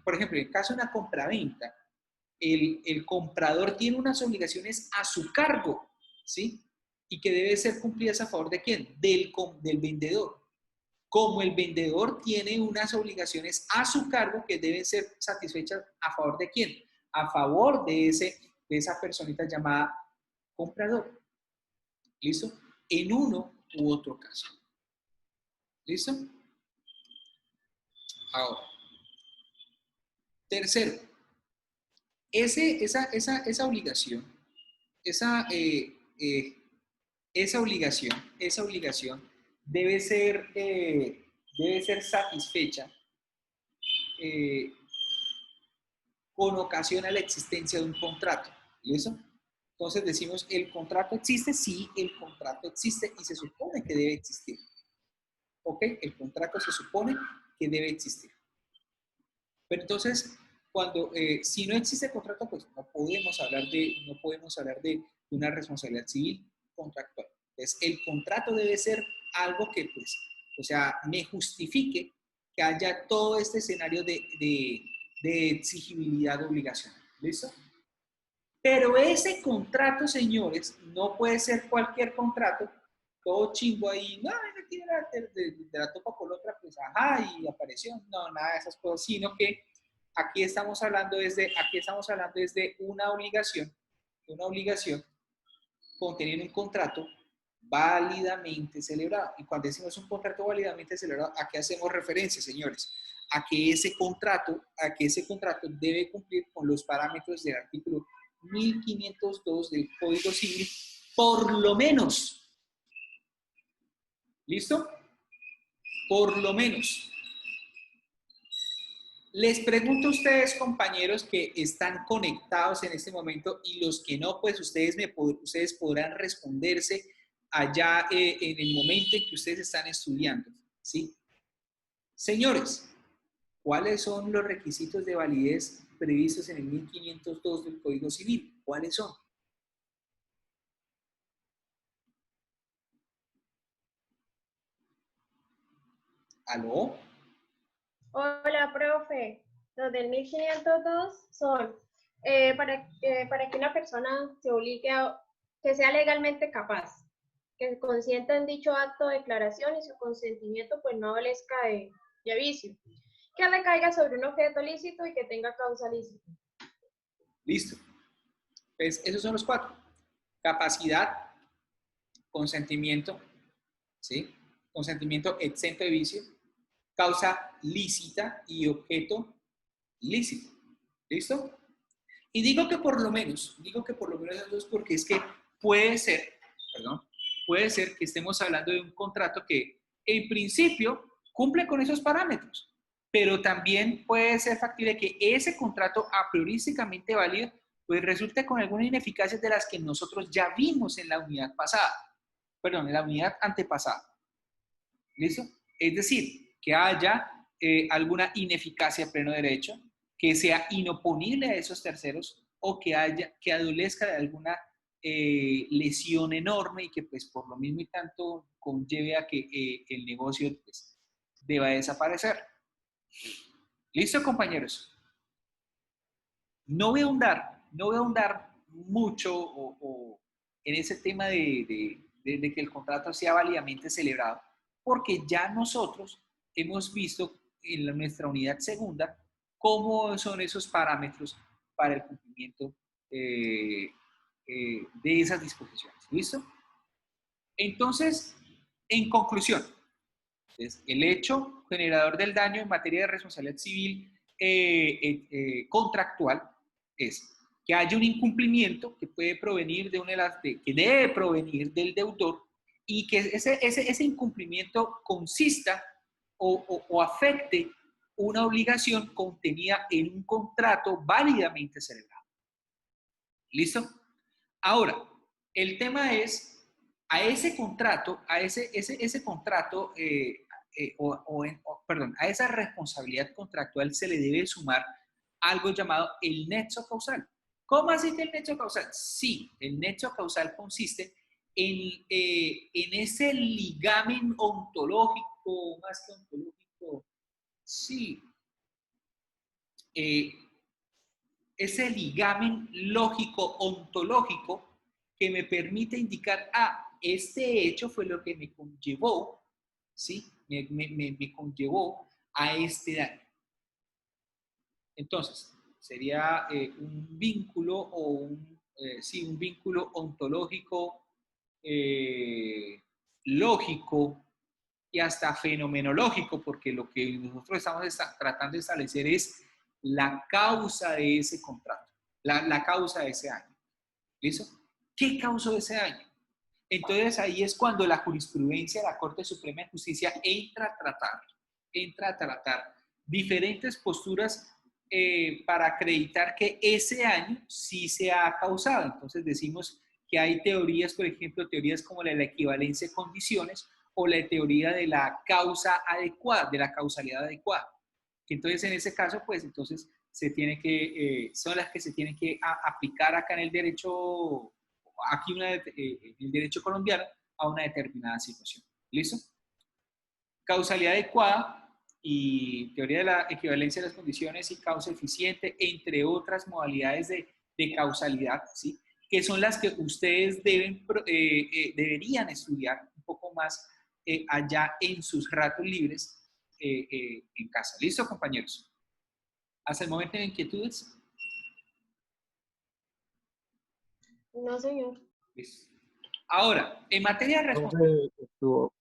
por ejemplo, en el caso de una compraventa, el comprador tiene unas obligaciones a su cargo, ¿sí? Y que debe ser cumplidas a favor de ¿quién? Del vendedor. Como el vendedor tiene unas obligaciones a su cargo que deben ser satisfechas a favor de ¿quién? A favor de esa personita llamada comprador. ¿Listo? En uno u otro caso. ¿Listo? Ahora. Tercero, esa obligación, esa obligación debe ser satisfecha con ocasión a la existencia de un contrato. ¿Listo? Entonces decimos, ¿el contrato existe? Sí, el contrato existe y se supone que debe existir. ¿Ok? El contrato se supone que debe existir. Pero entonces, si no existe contrato, pues no podemos hablar de una responsabilidad civil contractual. Entonces, el contrato debe ser algo que, pues, o sea, me justifique que haya todo este escenario de exigibilidad obligacional. ¿Listo? Pero ese contrato, señores, no puede ser cualquier contrato, todo chingo ahí, no, de la topa por otra, pues ajá, y apareció, no, nada de esas cosas, sino que aquí estamos hablando desde una obligación conteniendo un contrato válidamente celebrado. Y cuando decimos un contrato válidamente celebrado, ¿a qué hacemos referencia, señores? A que ese contrato debe cumplir con los parámetros del artículo 1502 del Código Civil, por lo menos. ¿Listo? Por lo menos. Les pregunto a ustedes, compañeros, que están conectados en este momento y los que no, pues ustedes podrán responderse allá en el momento en que ustedes están estudiando, ¿sí? Señores, ¿cuáles son los requisitos de validez previstos en el 1502 del Código Civil? ¿Cuáles son? ¿Aló? Hola, profe. Los del 1502 son para que una persona se obligue a que sea legalmente capaz, que consienta en dicho acto de declaración y su consentimiento pues no adolezca de vicio, que recaiga sobre un objeto lícito y que tenga causa lícita. Listo. Pues esos son los cuatro. Capacidad, consentimiento, ¿sí? Consentimiento exento de vicio, causa lícita y objeto lícito. ¿Listo? Y digo que por lo menos esos dos porque es que puede ser, perdón, puede ser que estemos hablando de un contrato que en principio cumple con esos parámetros, pero también puede ser factible que ese contrato a priorísticamente válido pues resulte con alguna ineficacia de las que nosotros ya vimos en la unidad pasada, perdón, en la unidad antepasada. ¿Listo? Es decir, que haya alguna ineficacia a pleno derecho, que sea inoponible a esos terceros o que adolezca de alguna lesión enorme y que pues por lo mismo y tanto conlleve a que el negocio pues, deba desaparecer. ¿Listo, compañeros? No voy a ahondar mucho en ese tema de que el contrato sea válidamente celebrado, porque ya nosotros hemos visto en nuestra unidad segunda cómo son esos parámetros para el cumplimiento de esas disposiciones. ¿Listo? Entonces, en conclusión, el hecho generador del daño en materia de responsabilidad civil contractual es que haya un incumplimiento que puede provenir de que debe provenir del deudor y que ese incumplimiento consista o afecte una obligación contenida en un contrato válidamente celebrado. ¿Listo? Ahora, el tema es, a ese contrato, perdón, a esa responsabilidad contractual se le debe sumar algo llamado el nexo causal. ¿Cómo así que el nexo causal? Sí, el nexo causal consiste en ese ligamen ontológico, más que ontológico, sí, ese ligamen lógico-ontológico que me permite indicar, este hecho fue lo que me conllevó, ¿sí? Me conllevó a este daño. Entonces, sería un vínculo un vínculo ontológico, lógico y hasta fenomenológico, porque lo que nosotros estamos tratando de establecer es la causa de ese contrato, la causa de ese daño. ¿Listo? ¿Qué causó ese daño? Entonces ahí es cuando la jurisprudencia de la Corte Suprema de Justicia entra a tratar diferentes posturas para acreditar que ese daño sí se ha causado. Entonces decimos que hay teorías, por ejemplo, teorías como la de la equivalencia de condiciones o la teoría de la causa adecuada, de la causalidad adecuada. Entonces, en ese caso, pues entonces son las que se tienen que aplicar acá en el derecho, el derecho colombiano a una determinada situación. ¿Listo? Causalidad adecuada y teoría de la equivalencia de las condiciones y causa eficiente, entre otras modalidades de causalidad, ¿sí? Que son las que ustedes deberían estudiar un poco más allá en sus ratos libres en casa. ¿Listo, compañeros? ¿Hasta el momento de inquietudes? No, señor. Listo. Ahora, en materia de Entonces,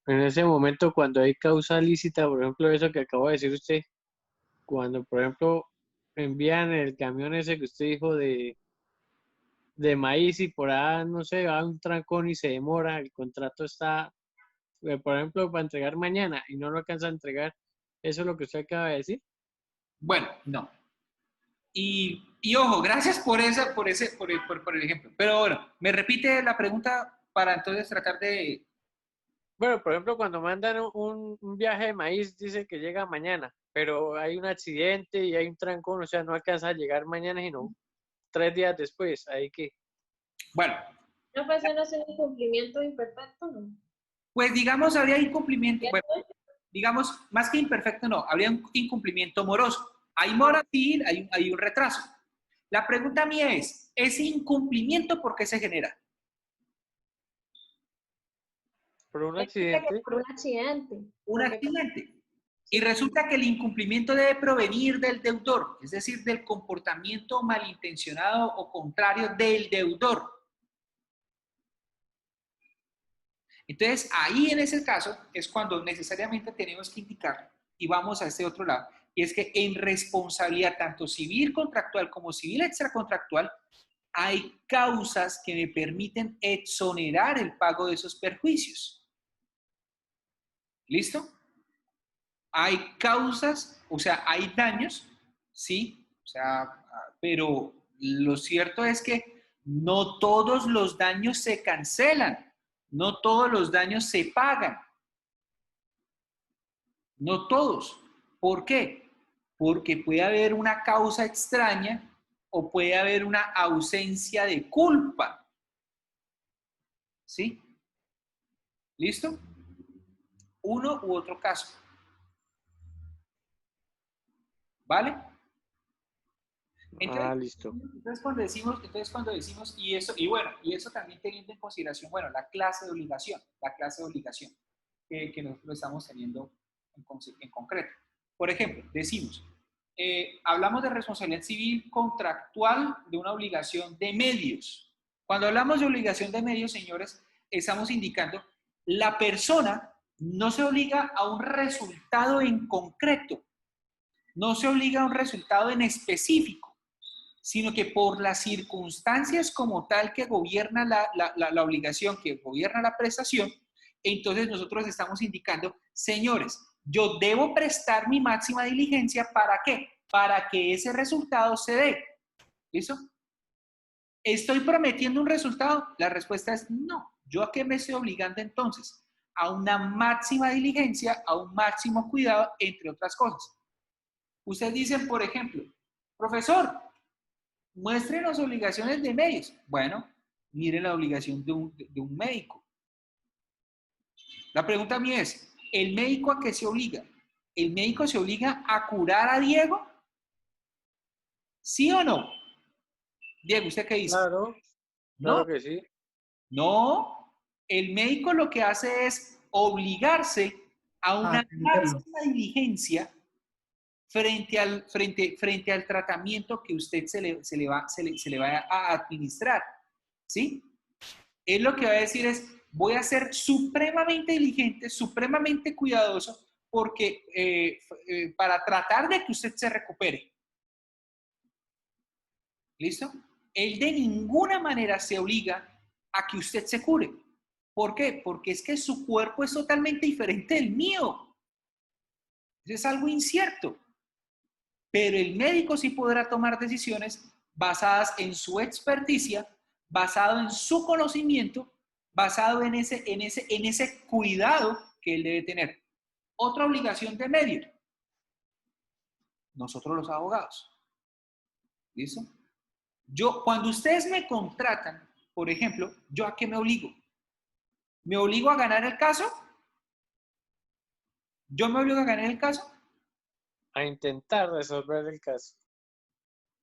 en ese momento, cuando hay causa lícita, por ejemplo, eso que acabo de decir usted, cuando, por ejemplo, envían el camión ese que usted dijo de maíz y por ahí, no sé, va un trancón y se demora, el contrato está, por ejemplo, para entregar mañana y no lo alcanza a entregar, ¿eso es lo que usted acaba de decir? Bueno, no. Y ojo, gracias por el ejemplo. Pero bueno, me repite la pregunta para entonces tratar de... Bueno, por ejemplo, cuando mandan un viaje de maíz, dice que llega mañana, pero hay un accidente y hay un trancón, o sea, no alcanza a llegar mañana, sino 3 días después, ahí que... Bueno, No, pues eso no es un incumplimiento imperfecto, ¿no? pues digamos, habría incumplimiento, bueno, ¿Cierto? digamos, más que imperfecto, no, habría un incumplimiento moroso. Hay Ah, mora, sí, hay un retraso. La pregunta mía es, ¿ese incumplimiento por qué se genera? Por un resulta que accidente, por un accidente, Un porque accidente. Y sí, resulta que el incumplimiento debe provenir del deudor, es decir, del comportamiento malintencionado o contrario del deudor. Entonces, ahí en ese caso es cuando necesariamente tenemos que indicar, y vamos a este otro lado, y es que en responsabilidad tanto civil contractual como civil extracontractual, hay causas que me permiten exonerar el pago de esos perjuicios. ¿Listo? Hay causas, o sea, hay daños, sí, o sea, pero lo cierto es que no todos los daños se cancelan, no todos los daños se pagan, no todos. ¿Por qué? Porque puede haber una causa extraña o puede haber una ausencia de culpa, ¿sí? ¿Listo? Uno u otro caso, ¿vale? Entonces, listo. entonces cuando decimos, y bueno, y eso también teniendo en consideración, bueno, la clase de obligación que nosotros estamos teniendo en concreto. Por ejemplo, decimos, hablamos de responsabilidad civil contractual de una obligación de medios. Cuando hablamos de obligación de medios, señores, estamos indicando la persona no se obliga a un resultado en concreto, no se obliga a un resultado en específico, sino que por las circunstancias como tal que gobierna la obligación, que gobierna la prestación, entonces nosotros estamos indicando, señores, yo debo prestar mi máxima diligencia, ¿para qué? Para que ese resultado se dé. ¿Listo? ¿Estoy prometiendo un resultado? La respuesta es no. ¿Yo a qué me estoy obligando entonces? A una máxima diligencia, a un máximo cuidado, entre otras cosas. Ustedes dicen, por ejemplo, profesor, muestren las obligaciones de medios. Bueno, miren la obligación de un médico. La pregunta mía es, ¿el médico a qué se obliga? ¿El médico se obliga a curar a Diego? ¿Sí o no? Diego, ¿usted qué dice? Claro, No, claro que sí. no. El médico lo que hace es obligarse a a una atenderlo. máxima diligencia frente al tratamiento que usted se le va a administrar. ¿Sí? Él lo que va a decir es, voy a ser supremamente diligente, supremamente cuidadoso, porque para tratar de que usted se recupere. ¿Listo? Él de ninguna manera se obliga a que usted se cure. ¿Por qué? Porque es que su cuerpo es totalmente diferente del mío. Es algo incierto. Pero el médico sí podrá tomar decisiones basadas en su experticia, basado en su conocimiento, basado en ese cuidado que él debe tener. Otra obligación de medio, nosotros los abogados. ¿Listo? Cuando ustedes me contratan, por ejemplo, ¿yo a qué me obligo? ¿Me obligo a ganar el caso? ¿Yo me obligo a ganar el caso? A intentar resolver el caso.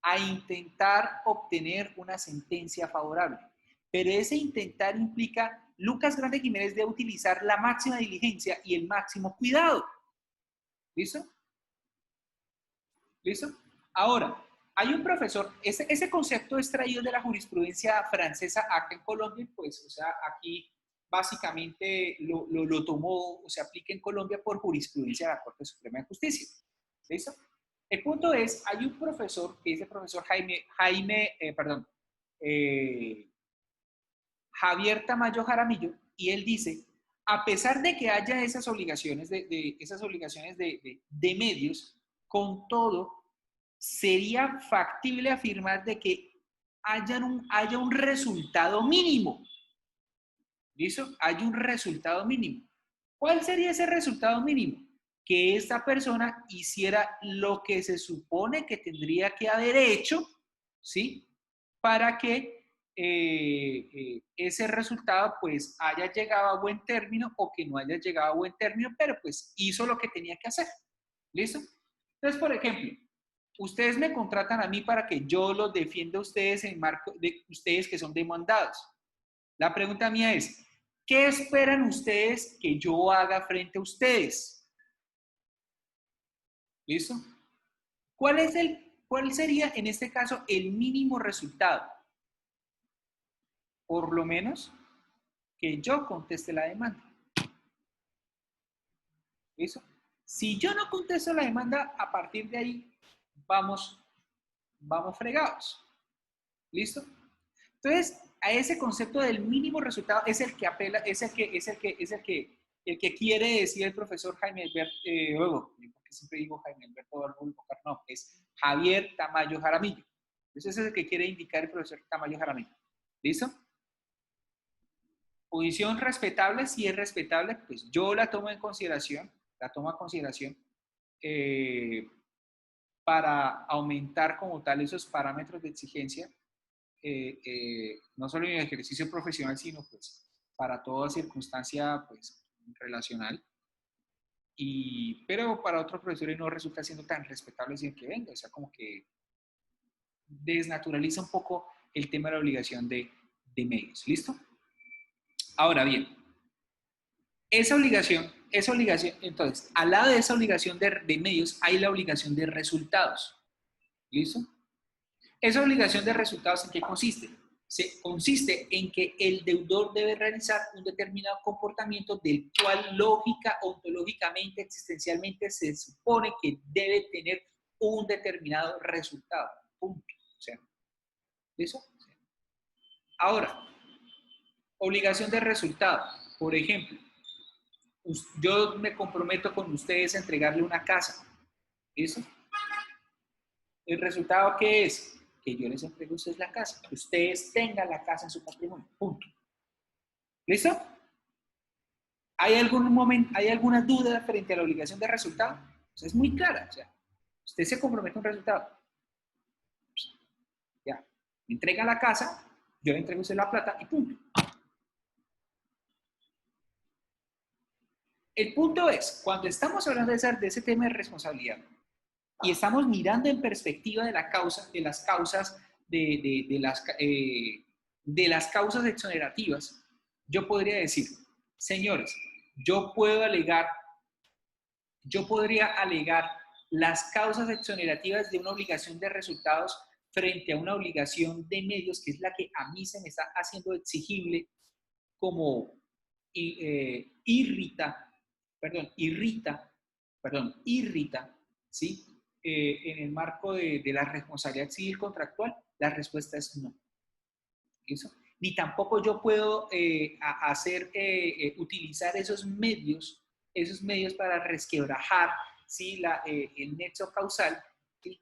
A intentar obtener una sentencia favorable. Pero ese intentar implica, Lucas Grande Jiménez debe utilizar la máxima diligencia y el máximo cuidado. ¿Listo? ¿Listo? Ahora, hay un profesor, ese concepto es traído de la jurisprudencia francesa acá en Colombia, pues, o sea, aquí básicamente lo tomó o se aplica en Colombia por jurisprudencia de la Corte Suprema de Justicia. ¿Listo? El punto es, hay un profesor, que es el profesor Javier Tamayo Jaramillo, y él dice, a pesar de que haya esas obligaciones de medios, con todo, sería factible afirmar de que haya un resultado mínimo. ¿Listo? Hay un resultado mínimo. ¿Cuál sería ese resultado mínimo? Que esta persona hiciera lo que se supone que tendría que haber hecho, ¿sí? Para que ese resultado pues haya llegado a buen término o que no haya llegado a buen término, pero pues hizo lo que tenía que hacer. ¿Listo? Entonces, por ejemplo, ustedes me contratan a mí para que yo los defienda a ustedes en marco de ustedes que son demandados. La pregunta mía es, ¿qué esperan ustedes que yo haga frente a ustedes? ¿Listo? ¿Cuál sería en este caso el mínimo resultado? Por lo menos que yo conteste la demanda. ¿Listo? Si yo no contesto la demanda, a partir de ahí vamos fregados. ¿Listo? Entonces, a ese concepto del mínimo resultado es el que apela, el que quiere decir el profesor Jaime Alberto, porque siempre digo Jaime Alberto, no, es Javier Tamayo Jaramillo. Ese es el que quiere indicar el profesor Tamayo Jaramillo. ¿Listo? Posición respetable, si es respetable, pues yo la tomo en consideración, para aumentar como tal esos parámetros de exigencia, no solo en el ejercicio profesional, sino pues para toda circunstancia pues relacional. Pero para otros profesores no resulta siendo tan respetable sin que venga, o sea, como que desnaturaliza un poco el tema de la obligación de medios. ¿Listo? Ahora bien, esa obligación, entonces, al lado de esa obligación de medios hay la obligación de resultados. ¿Listo? Esa obligación de resultados, ¿en qué consiste? Consiste en que el deudor debe realizar un determinado comportamiento del cual lógica, ontológicamente, existencialmente se supone que debe tener un determinado resultado. Punto. O sea, ¿listo? Ahora, obligación de resultado. Por ejemplo, yo me comprometo con ustedes a entregarle una casa. ¿Listo? ¿El resultado qué es? Que yo les entregue a ustedes la casa. Que ustedes tengan la casa en su patrimonio. Punto. ¿Listo? ¿Hay alguna duda frente a la obligación de resultado? Pues es muy clara. O sea, usted se compromete a un resultado. Ya. Me entrega la casa, yo le entrego a usted la plata y punto. El punto es, cuando estamos hablando de ese tema de responsabilidad y estamos mirando en perspectiva de las causas exonerativas, yo podría decir, señores, yo podría alegar las causas exonerativas de una obligación de resultados frente a una obligación de medios, que es la que a mí se me está haciendo exigible como irrita, ¿sí? En el marco de la responsabilidad civil contractual, la respuesta es no. ¿Eso? Ni tampoco yo puedo utilizar esos medios para resquebrajar, ¿sí? El nexo causal, ¿sí?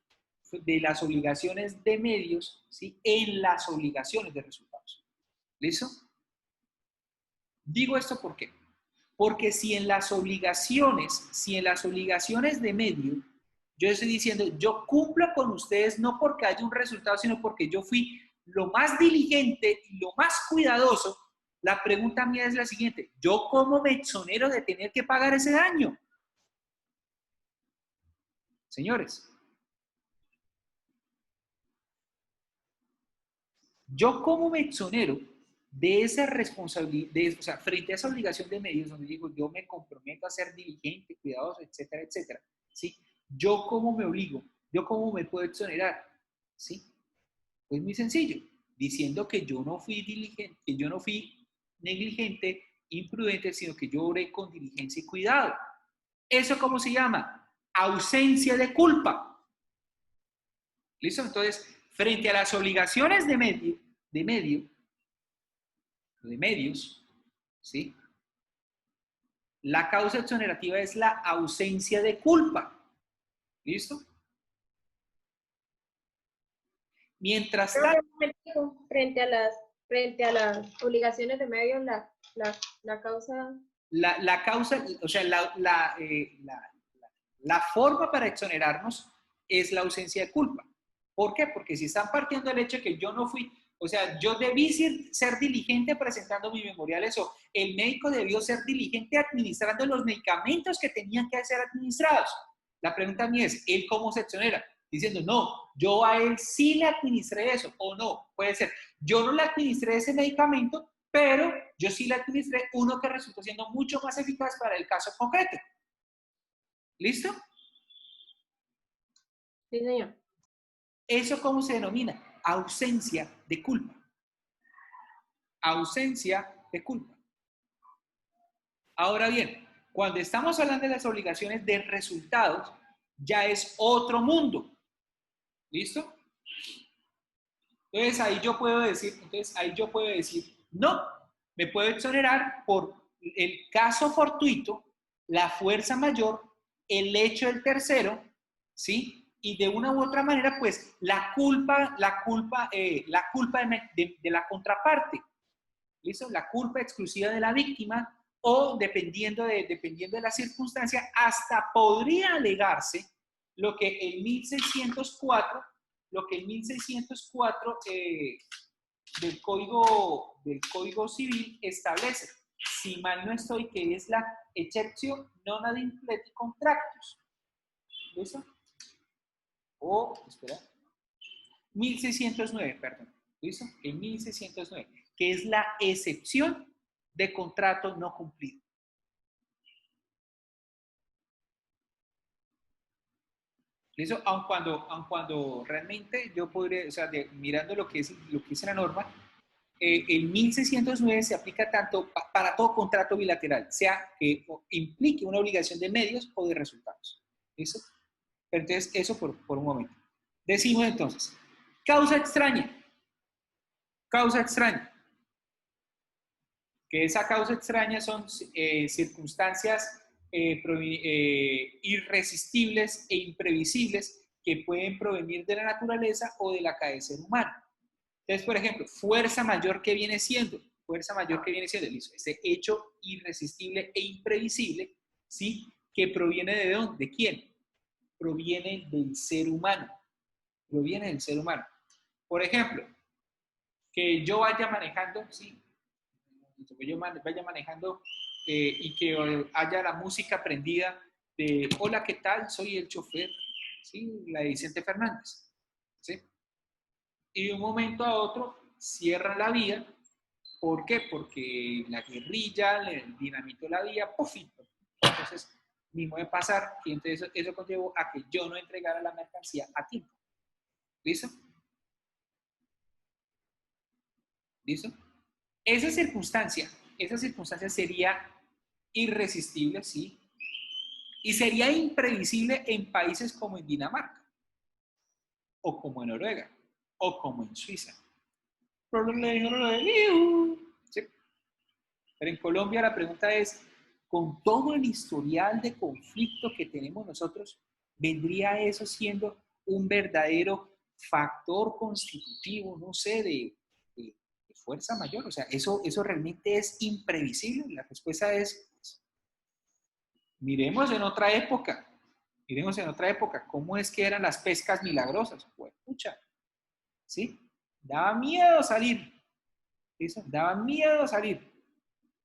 De las obligaciones de medios, ¿sí? En las obligaciones de resultados. ¿Listo? Digo esto ¿por qué? Porque si en las obligaciones de medio, yo estoy diciendo, yo cumplo con ustedes no porque haya un resultado, sino porque yo fui lo más diligente y lo más cuidadoso, la pregunta mía es la siguiente, ¿yo cómo me exonero de tener que pagar ese daño? Señores, ¿yo cómo me exonero de esa responsabilidad, o sea, frente a esa obligación de medios donde digo, yo me comprometo a ser diligente, cuidadoso, etcétera, etcétera, ¿sí? ¿Yo cómo me obligo? ¿Yo cómo me puedo exonerar? ¿Sí? Pues muy sencillo, diciendo que yo no fui diligente, que yo no fui negligente, imprudente, sino que yo obré con diligencia y cuidado. ¿Eso cómo se llama? Ausencia de culpa. ¿Listo? Entonces, frente a las obligaciones de medio, de medio, de medios, ¿sí? La causa exonerativa es la ausencia de culpa. ¿Listo? Mientras tanto, frente a las obligaciones de medios, la causa... la causa, o sea, la forma para exonerarnos es la ausencia de culpa. ¿Por qué? Porque si están partiendo del hecho de que yo no fui, o sea, yo debí ser diligente presentando mis memoriales o el médico debió ser diligente administrando los medicamentos que tenían que ser administrados. La pregunta mía es, ¿él cómo se exonera? Diciendo, no, yo a él sí le administré eso, o no, puede ser, yo no le administré ese medicamento, pero yo sí le administré uno que resultó siendo mucho más eficaz para el caso concreto. ¿Listo? Sí, señor. ¿Eso cómo se denomina? Ausencia de culpa. Ausencia de culpa. Ahora bien, cuando estamos hablando de las obligaciones de resultados, ya es otro mundo. ¿Listo? Entonces ahí yo puedo decir, no, me puedo exonerar por el caso fortuito, la fuerza mayor, el hecho del tercero, ¿sí? Y de una u otra manera, pues, la culpa de la contraparte, ¿listo? La culpa exclusiva de la víctima o, dependiendo de la circunstancia, hasta podría alegarse lo que el 1604 del Código Civil establece, si mal no estoy, que es la exceptio non ad impleti contractus. ¿Listo? Espera. 1609, perdón. ¿Listo? El 1609, que es la excepción de contrato no cumplido. ¿Listo? Aun cuando realmente yo podría, o sea, mirando lo que dice la norma, el 1609 se aplica tanto para todo contrato bilateral, sea que implique una obligación de medios o de resultados. ¿Listo? Pero entonces, eso por un momento. Decimos entonces, causa extraña. Causa extraña. Que esa causa extraña son circunstancias irresistibles e imprevisibles que pueden provenir de la naturaleza o del acaecer humano. Entonces, por ejemplo, fuerza mayor que viene siendo, listo, ese hecho irresistible e imprevisible, ¿sí? Que proviene ¿de dónde? ¿De quién? Proviene del ser humano. Proviene del ser humano. Por ejemplo, que yo vaya manejando, ¿sí? Que yo vaya manejando y que haya la música prendida de hola, ¿qué tal? Soy el chofer, ¿sí? La de Vicente Fernández, ¿sí? Y de un momento a otro cierran la vía. ¿Por qué? Porque la guerrilla le dinamitó la vía, ¡puf! Entonces, mismo de pasar, y entonces eso conllevó a que yo no entregara la mercancía a tiempo. ¿Listo? ¿Listo? Esa circunstancia sería irresistible, sí, y sería imprevisible en países como en Dinamarca, o como en Noruega, o como en Suiza. ¿Sí? Pero en Colombia la pregunta es, con todo el historial de conflicto que tenemos nosotros, ¿vendría eso siendo un verdadero factor constitutivo, no sé, de fuerza mayor? O sea, ¿eso realmente es imprevisible? La respuesta es, pues, miremos en otra época, cómo es que eran las pescas milagrosas. Pues, pucha, ¿sí? Daba miedo salir, ¿sí? Daba miedo salir.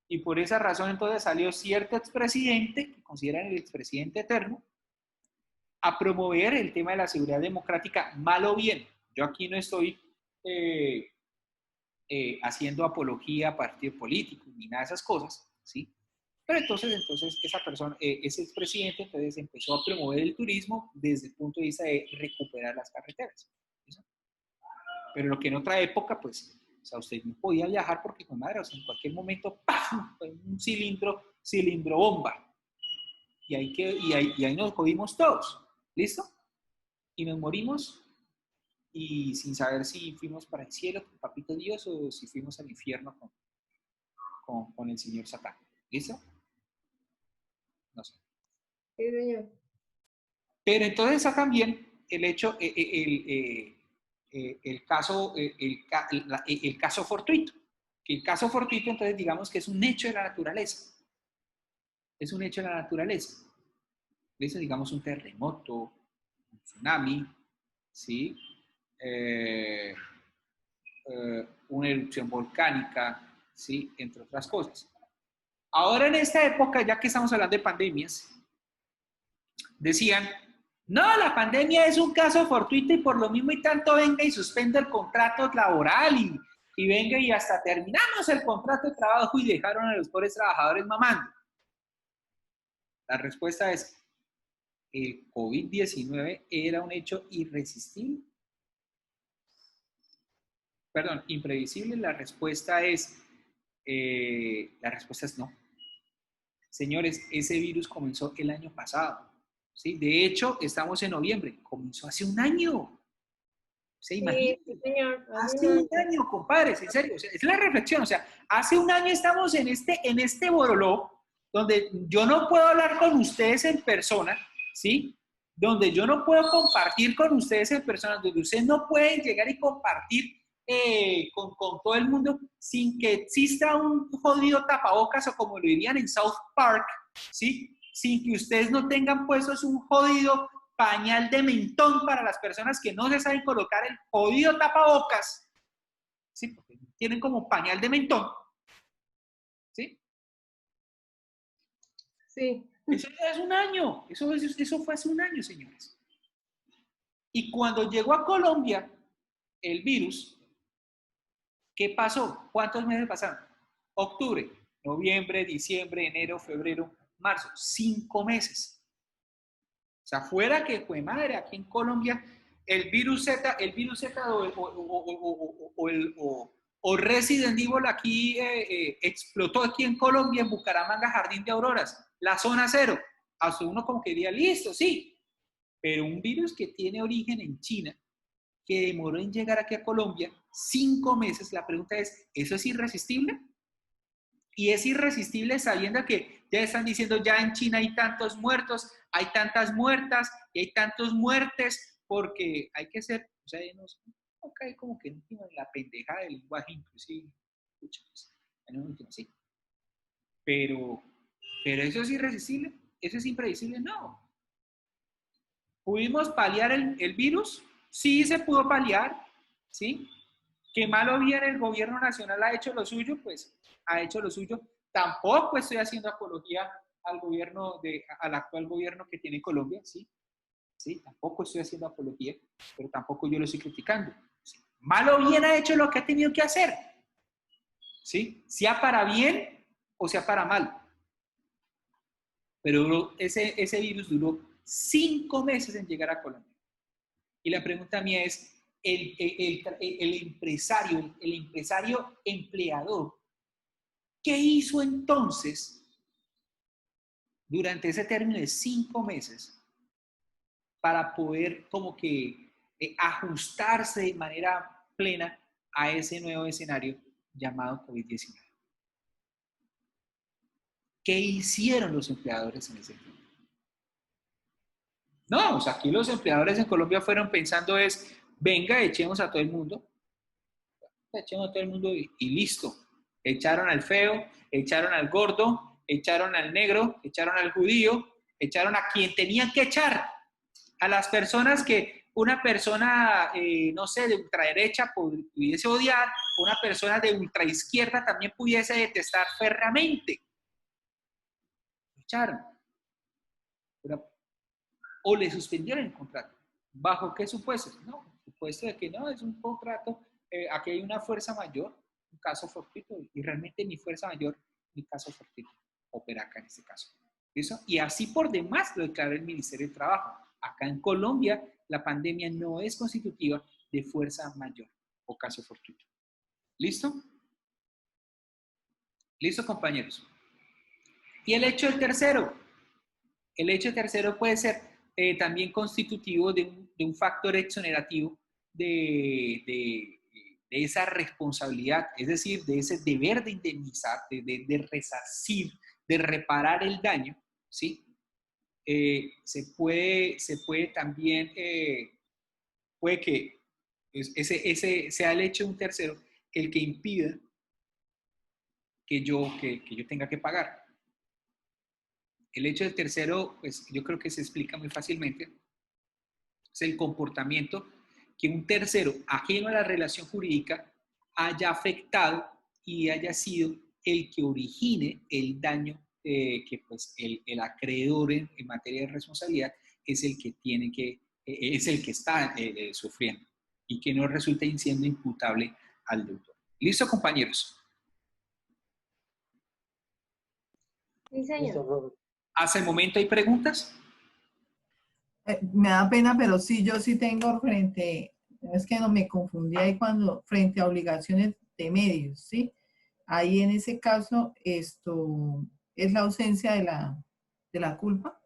Y por esa razón entonces salió cierto expresidente, que consideran el expresidente eterno, a promover el tema de la seguridad democrática, mal o bien. Yo aquí no estoy haciendo apología a partidos políticos ni nada de esas cosas, ¿sí? Pero entonces esa persona, ese expresidente, entonces empezó a promover el turismo desde el punto de vista de recuperar las carreteras, ¿sí? Pero lo que en otra época, pues, o sea, usted no podía viajar porque, con madre, o sea, en cualquier momento, ¡pam!, un cilindro bomba. Y ahí nos jodimos todos, ¿listo? Y nos morimos y sin saber si fuimos para el cielo con Papito Dios o si fuimos al infierno con el señor Satán. ¿Listo? No sé. Sí, señor. Pero entonces está también el hecho, el caso fortuito. Que el caso fortuito, entonces, digamos que es un hecho de la naturaleza. Es un hecho de la naturaleza. ¿Listo? Digamos un terremoto, un tsunami, ¿sí? Una erupción volcánica, ¿sí? Entre otras cosas. Ahora en esta época, ya que estamos hablando de pandemias, decían, no, la pandemia es un caso fortuito y por lo mismo y tanto venga y suspenda el contrato laboral y venga y hasta terminamos el contrato de trabajo y dejaron a los pobres trabajadores mamando. La respuesta es, el COVID-19 era un hecho irresistible. Perdón, imprevisible. La respuesta es no. Señores, ese virus comenzó el año pasado. ¿Sí? De hecho, estamos en noviembre. Comenzó hace un año. ¿Se imagina? Sí, señor. Hace un año, compadres, en serio. O sea, es la reflexión. O sea, hace un año estamos en este boroló donde yo no puedo hablar con ustedes en persona, ¿sí? Donde yo no puedo compartir con ustedes en persona, donde ustedes no pueden llegar y compartir con todo el mundo sin que exista un jodido tapabocas o como lo dirían en South Park, ¿sí? Sin que ustedes no tengan puestos un jodido pañal de mentón para las personas que no se saben colocar el jodido tapabocas, ¿sí? Porque tienen como pañal de mentón, ¿sí? Sí. Eso ya es un año, eso fue hace un año, señores. Y cuando llegó a Colombia el virus, ¿qué pasó? ¿Cuántos meses pasaron? Octubre, noviembre, diciembre, enero, febrero, marzo. 5 meses. O sea, fuera que fue madre, aquí en Colombia, el virus Z o Resident Evil aquí explotó aquí en Colombia, en Bucaramanga, Jardín de Auroras, la zona cero. Hasta uno como que diría, listo, sí. Pero un virus que tiene origen en China, que demoró en llegar aquí a Colombia 5 meses, la pregunta es, ¿eso es irresistible? Y es irresistible sabiendo que ya están diciendo, ya en China hay tantos muertos, hay tantas muertas y hay tantos muertes, porque hay que ser, o sea, no cae como que en la pendeja del lenguaje inclusive, escuchamos, en un último, sí. Pero eso es irresistible, eso es impredecible, no. ¿Pudimos paliar el virus? Sí, se pudo paliar, ¿sí? ¿Qué malo bien el gobierno nacional ha hecho lo suyo? Pues ha hecho lo suyo. Tampoco estoy haciendo apología al gobierno, al actual gobierno que tiene Colombia, ¿sí? Sí, tampoco estoy haciendo apología, pero tampoco yo lo estoy criticando. ¿Sí? Malo bien ha hecho lo que ha tenido que hacer, ¿sí? Sea para bien o sea para mal. Pero ese virus duró 5 meses en llegar a Colombia. Y la pregunta mía es, el empresario empleador, ¿qué hizo entonces durante ese término de 5 meses para poder como que ajustarse de manera plena a ese nuevo escenario llamado COVID-19? ¿Qué hicieron los empleadores en ese tiempo? No, o sea, aquí los empleadores en Colombia fueron pensando es, venga, echemos a todo el mundo y listo. Echaron al feo, echaron al gordo, echaron al negro, echaron al judío, echaron a quien tenían que echar. A las personas que una persona, no sé, de ultraderecha pudiese odiar, una persona de ultraizquierda también pudiese detestar férreamente. Echaron. O le suspendieron el contrato. ¿Bajo qué supuesto? No, supuesto de que no, es un contrato, aquí hay una fuerza mayor, un caso fortuito, y realmente ni fuerza mayor ni caso fortuito opera acá en este caso. ¿Listo? Y así por demás lo declaró el Ministerio de Trabajo. Acá en Colombia la pandemia no es constitutiva de fuerza mayor o caso fortuito. ¿Listo? ¿Listo, compañeros? Y el hecho del tercero. El hecho tercero puede ser también constitutivo de un factor exonerativo de esa responsabilidad, es decir, de ese deber de indemnizar, de resarcir, de reparar el daño, ¿sí? Se puede también, puede que ese sea el hecho de un tercero el que impida que yo tenga que pagar. El hecho del tercero, pues yo creo que se explica muy fácilmente, es el comportamiento que un tercero ajeno a la relación jurídica haya afectado y haya sido el que origine el daño que pues el acreedor en materia de responsabilidad es el que tiene que, es el que está sufriendo y que no resulta siendo imputable al deudor. ¿Listo, compañeros? Sí, señor. ¿Hasta el momento hay preguntas? Me da pena, pero sí, yo sí tengo frente, es que no me confundí ahí cuando, frente a obligaciones de medios, ¿sí? Ahí en ese caso, esto es la ausencia de la culpa.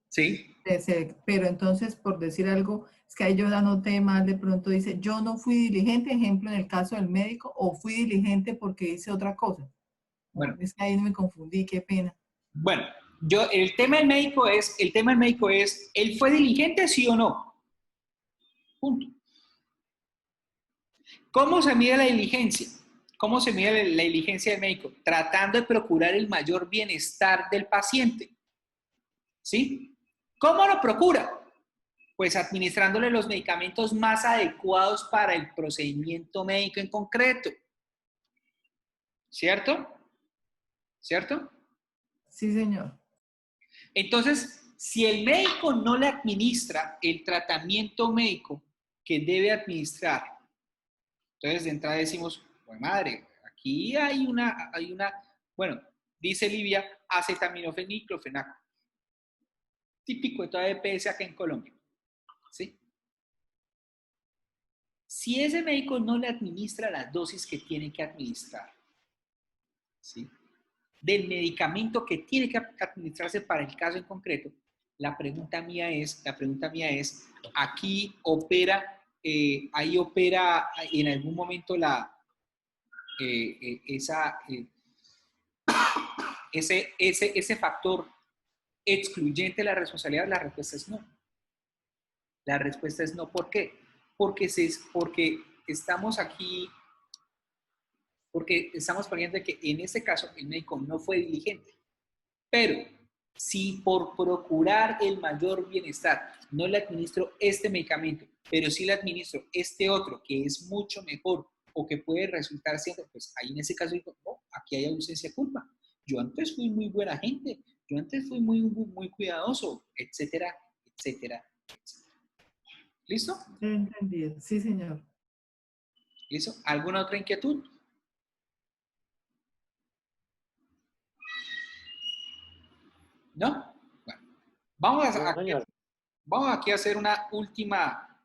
Sí. Pero entonces, por decir algo, es que ahí yo anoté mal, de pronto dice, yo no fui diligente, ejemplo, en el caso del médico, o fui diligente porque hice otra cosa. Bueno. Es que ahí me confundí, qué pena. Bueno, el tema del médico es, ¿él fue diligente, sí o no? Punto. ¿Cómo se mide la diligencia? ¿Cómo se mide la diligencia del médico? Tratando de procurar el mayor bienestar del paciente. ¿Sí? ¿Cómo lo procura? Pues administrándole los medicamentos más adecuados para el procedimiento médico en concreto. ¿Cierto? ¿Cierto? Sí, señor. Entonces, si el médico no le administra el tratamiento médico que debe administrar, entonces de entrada decimos, pues madre, aquí hay una, bueno, dice Livia, acetaminofén y diclofenaco. Típico de toda EPS acá en Colombia. ¿Sí? Si ese médico no le administra las dosis que tiene que administrar, ¿sí? Del medicamento que tiene que administrarse para el caso en concreto, la pregunta mía es, aquí opera, ahí opera en algún momento ese factor excluyente de la responsabilidad. La respuesta es no. La respuesta es no. ¿Por qué? Porque estamos aquí, porque estamos poniendo que en este caso el médico no fue diligente. Pero si por procurar el mayor bienestar no le administro este medicamento, pero sí le administro este otro que es mucho mejor o que puede resultar siendo, pues ahí en ese caso digo, no, aquí hay ausencia de culpa. Yo antes fui muy buena gente, yo antes fui muy cuidadoso, etcétera, etcétera, etcétera. ¿Listo? Entendido. Sí, señor. ¿Listo? ¿Alguna otra inquietud? ¿No? Bueno, vamos aquí a hacer una última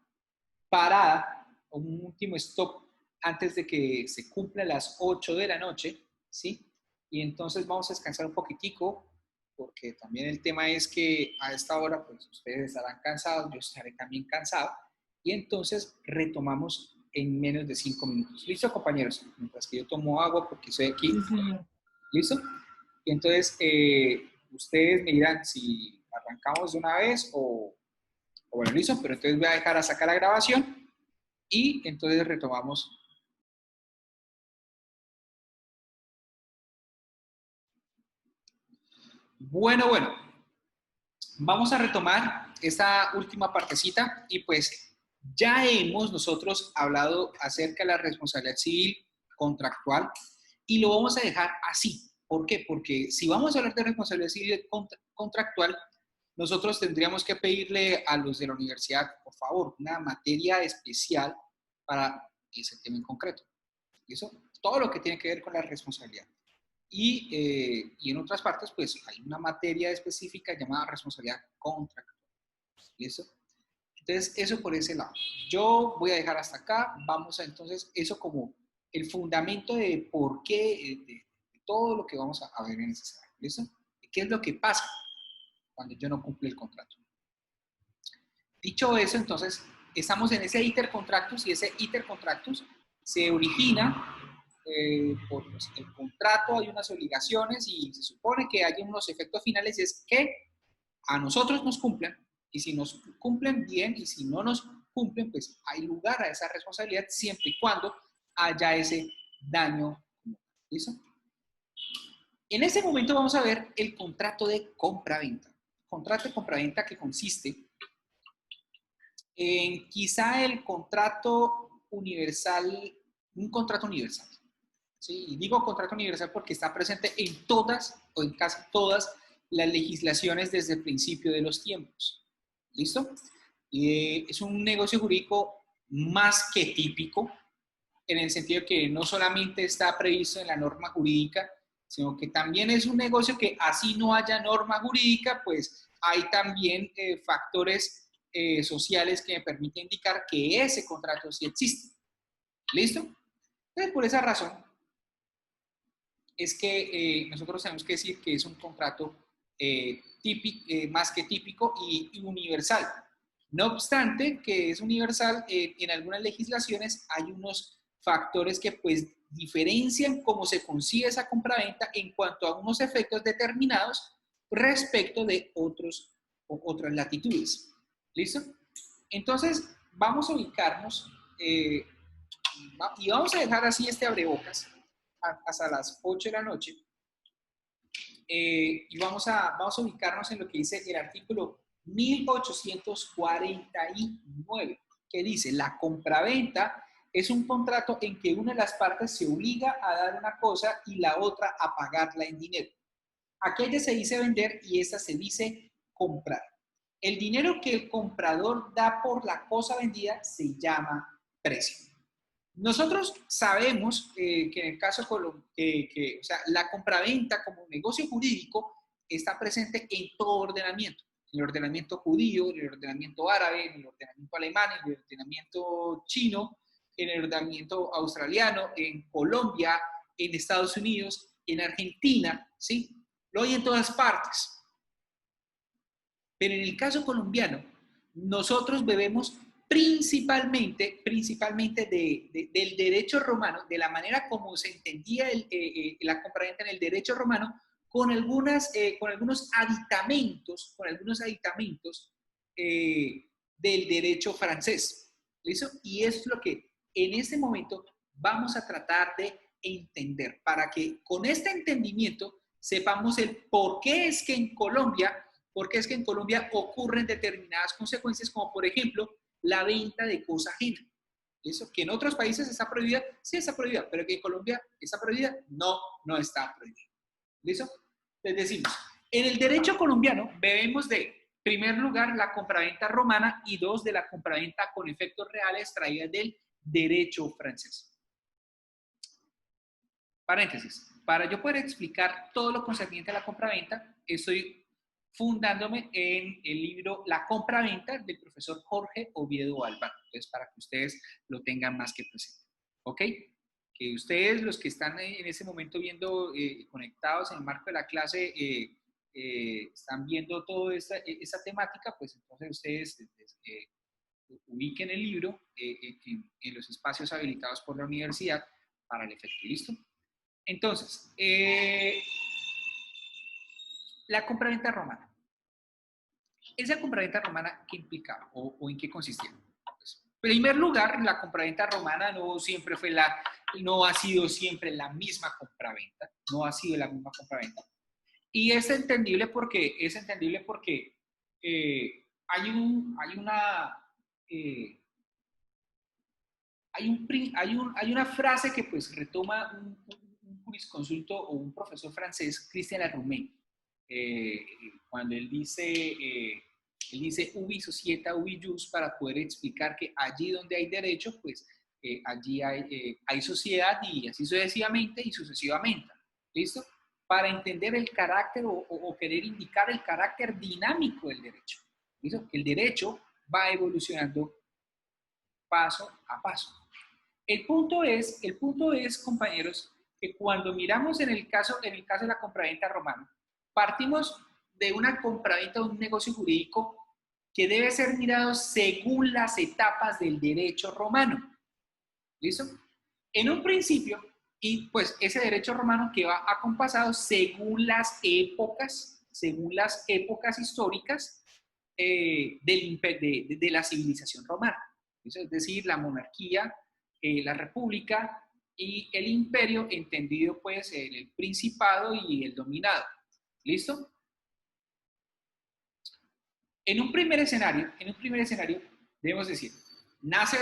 parada, un último stop antes de que se cumplan las 8 de la noche, ¿sí? Y entonces vamos a descansar un poquitico, porque también el tema es que a esta hora, pues ustedes estarán cansados, yo estaré también cansado, y entonces retomamos en menos de 5 minutos. ¿Listo, compañeros? Mientras que yo tomo agua porque estoy aquí. Sí, señor. ¿Listo? Y entonces, ustedes me dirán si arrancamos de una vez o bueno, listo, pero entonces voy a dejar a sacar la grabación y entonces retomamos. Bueno, vamos a retomar esta última partecita y pues ya hemos nosotros hablado acerca de la responsabilidad civil contractual y lo vamos a dejar así. ¿Por qué? Porque si vamos a hablar de responsabilidad civil contractual, nosotros tendríamos que pedirle a los de la universidad, por favor, una materia especial para ese tema en concreto. ¿Listo? Todo lo que tiene que ver con la responsabilidad. Y en otras partes, pues hay una materia específica llamada responsabilidad contractual. ¿Listo? Entonces, eso por ese lado. Yo voy a dejar hasta acá. Vamos a entonces, eso como el fundamento de por qué, de todo lo que vamos a ver en ese escenario. ¿Listo? ¿Qué es lo que pasa cuando yo no cumplo el contrato? Dicho eso, entonces, estamos en ese iter contractus y ese iter contractus se origina por pues, el contrato, hay unas obligaciones y se supone que hay unos efectos finales y es que a nosotros nos cumplan y si nos cumplen bien y si no nos cumplen, pues hay lugar a esa responsabilidad siempre y cuando haya ese daño. ¿Listo? En ese momento vamos a ver el contrato de compra-venta. Contrato de compra-venta que consiste en quizá el contrato universal, un contrato universal. ¿Sí? Y digo contrato universal porque está presente en todas o en casi todas las legislaciones desde el principio de los tiempos. ¿Listo? Es un negocio jurídico más que típico, en el sentido que no solamente está previsto en la norma jurídica, sino que también es un negocio que así no haya norma jurídica, pues hay también factores sociales que me permiten indicar que ese contrato sí existe. ¿Listo? Entonces, por esa razón, es que nosotros tenemos que decir que es un contrato más que típico y universal. No obstante que es universal, en algunas legislaciones hay unos factores que pues diferencian cómo se consigue esa compraventa en cuanto a unos efectos determinados respecto de otras latitudes. ¿Listo? Entonces, vamos a ubicarnos y vamos a dejar así este abrebocas hasta las 8 de la noche y vamos a ubicarnos en lo que dice el artículo 1849, que dice: la compraventa es un contrato en que una de las partes se obliga a dar una cosa y la otra a pagarla en dinero. Aquella se dice vender y esta se dice comprar. El dinero que el comprador da por la cosa vendida se llama precio. Nosotros sabemos que en el caso o sea, la compraventa como negocio jurídico está presente en todo ordenamiento. En el ordenamiento judío, en el ordenamiento árabe, en el ordenamiento alemán, en el ordenamiento chino, en el ordenamiento australiano, en Colombia, en Estados Unidos, en Argentina, ¿sí? Lo hay en todas partes. Pero en el caso colombiano, nosotros bebemos principalmente del derecho romano, de la manera como se entendía la compraventa en el derecho romano, con algunos aditamentos del derecho francés. ¿Listo? Y eso es lo que en este momento vamos a tratar de entender, para que con este entendimiento sepamos el por qué es que en Colombia ocurren determinadas consecuencias, como por ejemplo la venta de cosa ajena. Eso que en otros países está prohibida, sí está prohibida, pero que en Colombia está prohibida, no está prohibida. ¿Listo? Les decimos, en el derecho colombiano bebemos de, primer lugar, la compraventa romana y dos, de la compraventa con efectos reales traídas del derecho francés. Paréntesis, para yo poder explicar todo lo concerniente a la compraventa, estoy fundándome en el libro La compraventa del profesor Jorge Oviedo Alba. Entonces, para que ustedes lo tengan más que presente. ¿Ok? Que ustedes, los que están en ese momento viendo, conectados en el marco de la clase, están viendo toda esta temática, pues entonces ustedes ubiquen el libro en los espacios habilitados por la universidad para el efecto. ¿Listo? Entonces, la compraventa romana. ¿Esa compraventa romana qué implicaba o en qué consistía? Pues, en primer lugar, la compraventa romana no ha sido siempre la misma compraventa, Y es entendible porque hay una frase que pues retoma un jurisconsulto o un profesor francés, Christian Laroumet, cuando él dice ubi societa, ubi jus, para poder explicar que allí donde hay derecho, pues allí hay sociedad y así sucesivamente y sucesivamente. ¿Listo? Para entender el carácter o querer indicar el carácter dinámico del derecho. ¿Listo? El derecho va evolucionando paso a paso. El punto es, compañeros, que cuando miramos en el caso de la compraventa romana, partimos de una compraventa de un negocio jurídico que debe ser mirado según las etapas del derecho romano. ¿Listo? En un principio, y pues ese derecho romano que va acompasado según las épocas históricas de la civilización romana. ¿Listo? Es decir, la monarquía, la república y el imperio, entendido pues en el principado y el dominado. ¿Listo? En un primer escenario, debemos decir, nace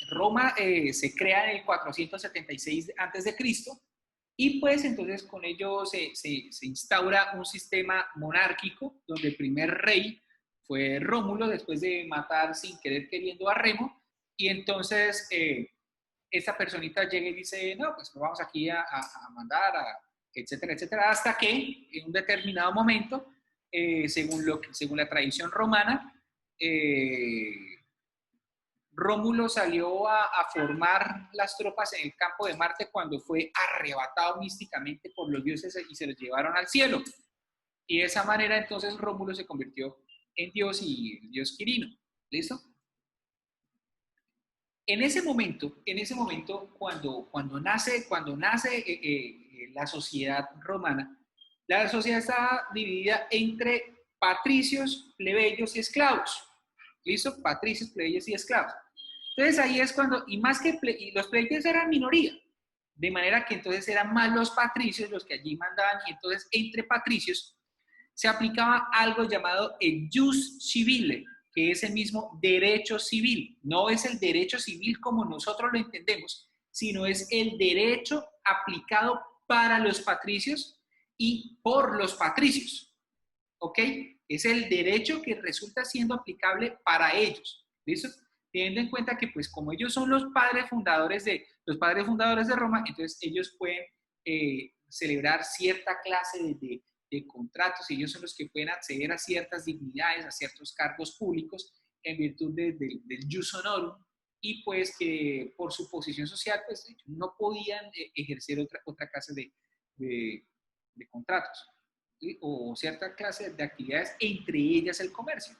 Roma, se crea en el 476 a.C. y pues entonces con ello se instaura un sistema monárquico donde el primer rey fue Rómulo después de matar sin querer queriendo a Remo, y entonces esta personita llega y dice, no, pues vamos aquí a mandar, etcétera, etcétera, hasta que en un determinado momento, según la tradición romana, Rómulo salió a formar las tropas en el campo de Marte cuando fue arrebatado místicamente por los dioses y se los llevaron al cielo. Y de esa manera entonces Rómulo se convirtió en Dios y el Dios Quirino. ¿Listo? En ese momento cuando nace la sociedad romana, la sociedad estaba dividida entre patricios, plebeyos y esclavos. ¿Listo? Patricios, plebeyos y esclavos. Entonces ahí es cuando, y los plebeyos eran minoría, de manera que entonces eran más los patricios los que allí mandaban, y entonces entre patricios se aplicaba algo llamado el jus civile, que es el mismo derecho civil. No es el derecho civil como nosotros lo entendemos, sino es el derecho aplicado para los patricios y por los patricios. ¿Ok? Es el derecho que resulta siendo aplicable para ellos. ¿Listo? Teniendo en cuenta que, pues, como ellos son los padres fundadores de Roma, entonces ellos pueden celebrar cierta clase de contratos, y ellos son los que pueden acceder a ciertas dignidades, a ciertos cargos públicos en virtud del jus honorum, y pues que por su posición social, pues no podían ejercer otra clase de contratos, ¿sí? O cierta clase de actividades, entre ellas el comercio.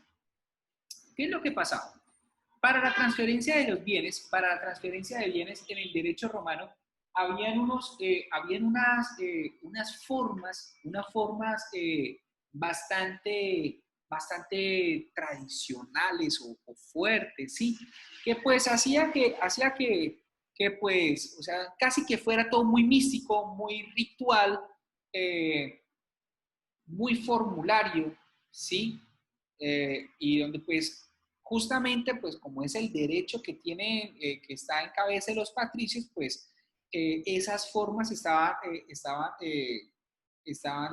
¿Qué es lo que pasaba? Para la transferencia de los bienes, en el derecho romano, habían unas formas bastante tradicionales o fuertes, ¿sí? Que pues hacía que pues, o sea, casi que fuera todo muy místico, muy ritual, muy formulario, ¿sí? Y donde pues justamente pues como es el derecho que tiene, que está en cabeza de los patricios, pues esas formas estaban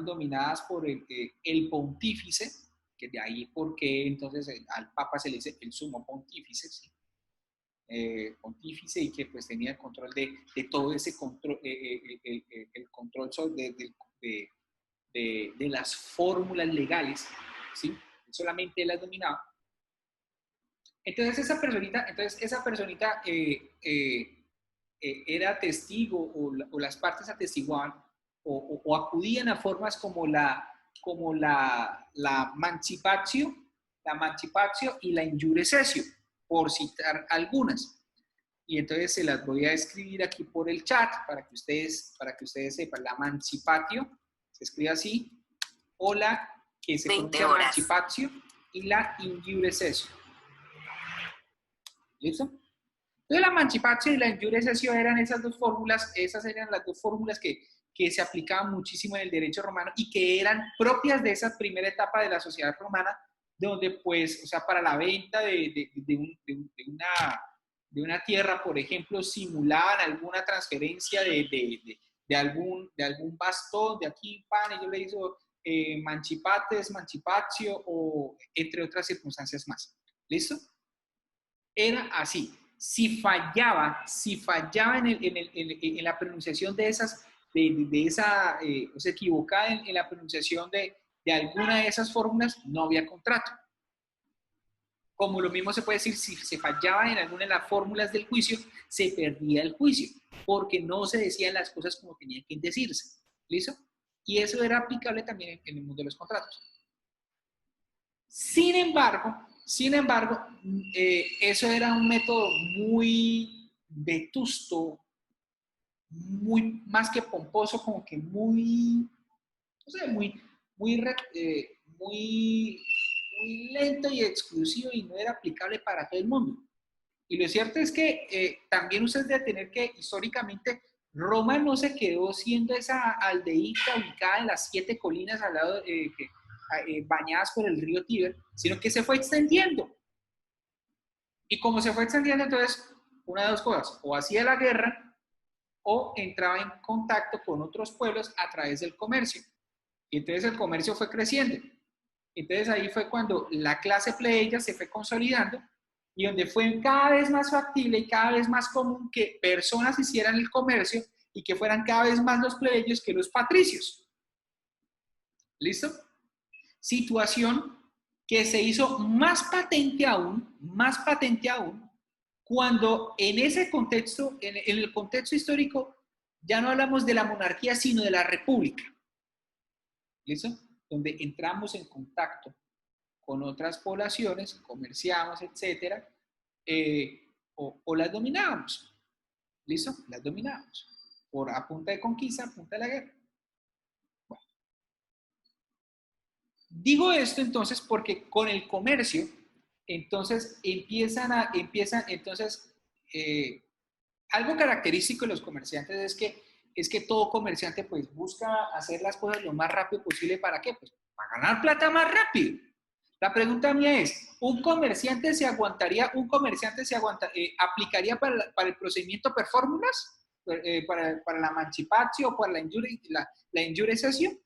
dominadas por el pontífice, que de ahí porque entonces al papa se le dice el sumo pontífice, ¿sí? Pontífice, y que pues tenía el control de todo ese control, el control de las fórmulas legales, ¿sí? Solamente él las dominaba. Entonces esa personita era testigo, o las partes atestiguaban o acudían a formas como la mancipatio y la injure cessio, por citar algunas. Y entonces se las voy a escribir aquí por el chat para que ustedes sepan. La mancipatio se escribe así, o la que se pronuncia mancipatio, y la injure cessio. ¿Listo? Entonces la mancipatio y la injure cessio eran esas dos fórmulas, esas eran las dos fórmulas que se aplicaban muchísimo en el derecho romano y que eran propias de esa primera etapa de la sociedad romana, donde pues, o sea, para la venta de una tierra, por ejemplo, simulaban alguna transferencia de algún bastón, de aquí, pan, y yo le hizo mancipates, mancipatio, o entre otras circunstancias más. ¿Listo? Era así. Si fallaba en la pronunciación de esas, o se equivocaba en la pronunciación de alguna de esas fórmulas, no había contrato. Como lo mismo se puede decir, si se fallaba en alguna de las fórmulas del juicio, se perdía el juicio, porque no se decían las cosas como tenían que decirse. ¿Listo? Y eso era aplicable también en el mundo de los contratos. Sin embargo, Sin embargo, eso era un método muy vetusto, muy más que pomposo, como que muy, no sé, muy lento y exclusivo y no era aplicable para todo el mundo. Y lo cierto es que también ustedes deben tener que, históricamente, Roma no se quedó siendo esa aldeíta ubicada en las 7 colinas al lado, bañadas por el río Tíber, sino que se fue extendiendo. Y como se fue extendiendo, entonces, una de dos cosas, o hacía la guerra, o entraba en contacto con otros pueblos a través del comercio. Y entonces el comercio fue creciendo. Entonces ahí fue cuando la clase plebeya se fue consolidando y donde fue cada vez más factible y cada vez más común que personas hicieran el comercio y que fueran cada vez más los plebeyos que los patricios. ¿Listo? Situación que se hizo más patente aún, cuando en ese contexto, en el contexto histórico, ya no hablamos de la monarquía, sino de la república. ¿Listo? Donde entramos en contacto con otras poblaciones, comerciamos, etcétera, o las dominábamos. ¿Listo? Las dominábamos. A punta de conquista, a punta de la guerra. Bueno. Digo esto entonces porque con el comercio, entonces algo característico de los comerciantes es que todo comerciante pues busca hacer las cosas lo más rápido posible. ¿Para qué? Pues para ganar plata más rápido. La pregunta mía es, ¿un comerciante aplicaría para el procedimiento per fórmulas? ¿Para la mancipatio o para la injurización?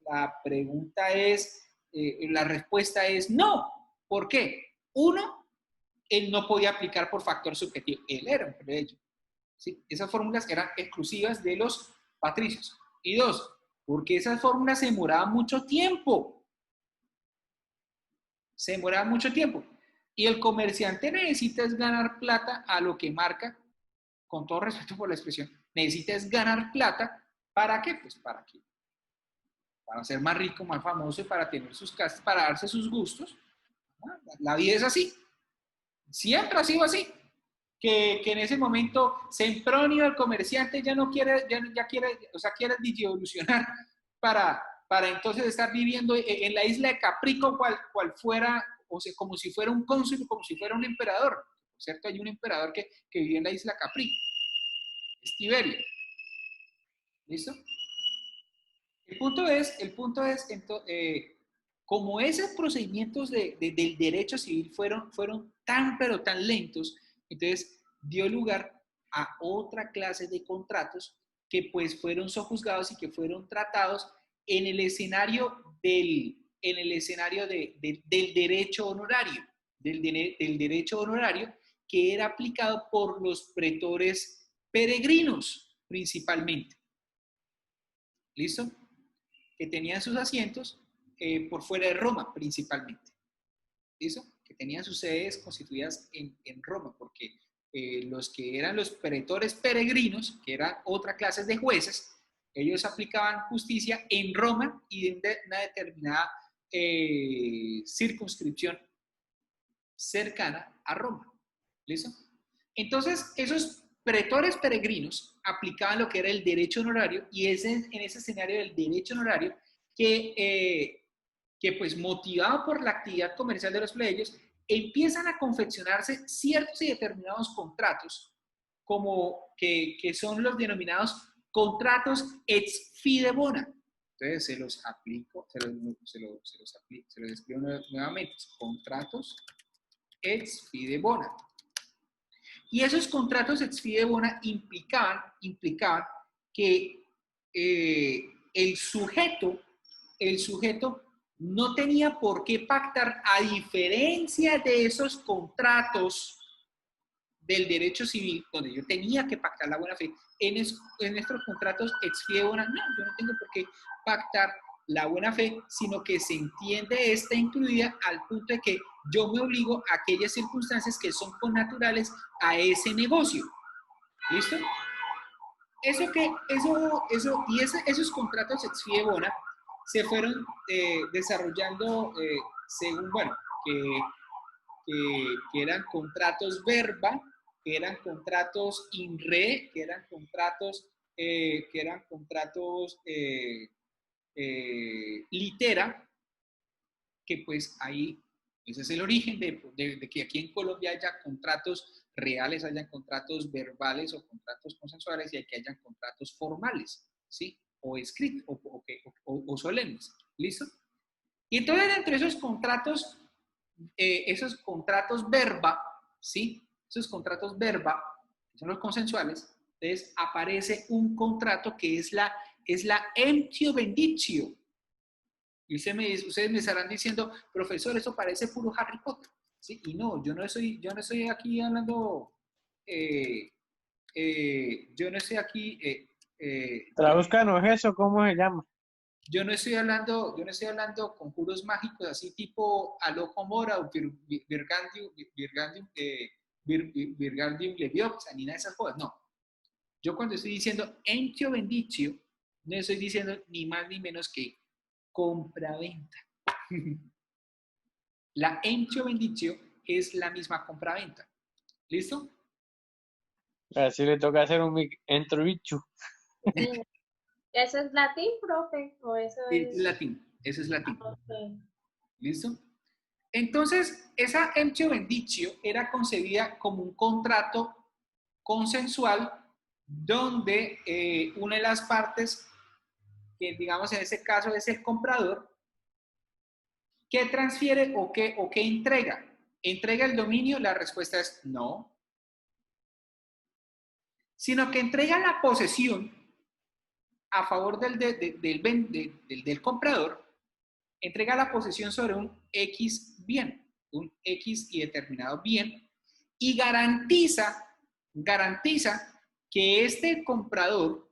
La pregunta es, la respuesta es no. ¿Por qué? Uno, él no podía aplicar por factor subjetivo. Él era un plebeyo. ¿Sí? Esas fórmulas eran exclusivas de los patricios. Y dos, porque esas fórmulas se demoraban mucho tiempo. Y el comerciante necesita es ganar plata a lo que marca, con todo respeto por la expresión, necesita es ganar plata. ¿Para qué? Pues para qué. Para ser más rico, más famoso y para tener sus casas, para darse sus gustos. La vida es así. Siempre ha sido así. Que en ese momento Sempronio, el comerciante, ya no quiere, quiere evolucionar para entonces estar viviendo en la isla de Caprico, cual fuera, o sea, como si fuera un cónsul, como si fuera un emperador. Por cierto, hay un emperador que vivía en la isla Caprico. Es Tiberio. ¿Listo? El punto es como esos procedimientos del derecho civil fueron tan, pero tan lentos, entonces dio lugar a otra clase de contratos que pues fueron sojuzgados y que fueron tratados en el escenario del derecho honorario, del derecho honorario que era aplicado por los pretores peregrinos principalmente. ¿Listo? Que tenían sus asientos por fuera de Roma principalmente. ¿Listo? Que tenían sus sedes constituidas en Roma, porque los que eran los pretores peregrinos, que eran otra clase de jueces, ellos aplicaban justicia en Roma y en una determinada circunscripción cercana a Roma. ¿Listo? Entonces, esos pretores peregrinos aplicaban lo que era el derecho honorario y es en ese escenario del derecho honorario que pues motivado por la actividad comercial de los plebeyos, empiezan a confeccionarse ciertos y determinados contratos, como que son los denominados contratos ex fide bona. Entonces se los explico nuevamente. Contratos ex fide bona. Y esos contratos ex fide bona implicaban que el sujeto no tenía por qué pactar, a diferencia de esos contratos del derecho civil, donde yo tenía que pactar la buena fe. En estos contratos ex fide bona, no, yo no tengo por qué pactar la buena fe, sino que se entiende esta incluida al punto de que yo me obligo a aquellas circunstancias que son connaturales a ese negocio. ¿Listo? Esos contratos ex fide bona se fueron desarrollando según, bueno, que eran contratos verba, que eran contratos in re, que eran contratos litera, que pues ahí, ese es el origen de que aquí en Colombia haya contratos reales, hayan contratos verbales o contratos consensuales y que hayan contratos formales, ¿sí? O escritos, o solemnes, ¿listo? Y entonces entre esos contratos verba, ¿sí? Esos contratos verba, que son los consensuales, entonces aparece un contrato que es la emptio benditio. Y ustedes me estarán diciendo, profesor, eso parece puro Harry Potter, ¿sí? Y no, yo no estoy aquí hablando, yo no estoy aquí, Tradúzcanos eso, ¿cómo se llama? yo no estoy hablando conjuros mágicos así tipo Aloco Mora o Virgandium Leviosa, ni nada de esas cosas, no. Yo cuando estoy diciendo Entio Benditio, no estoy diciendo ni más ni menos que compra-venta. La Entio Benditio es la misma compra-venta. ¿Listo? Así le toca hacer un entroichu. ¿Eso es latín, profe? ¿O eso Es es...? latín. Eso es latín. Okay. ¿Listo? Entonces, esa emptio benditio era concebida como un contrato consensual donde una de las partes, que digamos en ese caso es el comprador, ¿qué transfiere o qué entrega? ¿Entrega el dominio? La respuesta es no. Sino que entrega la posesión a favor del comprador, entrega la posesión sobre un X bien, un X y determinado bien, y garantiza que este comprador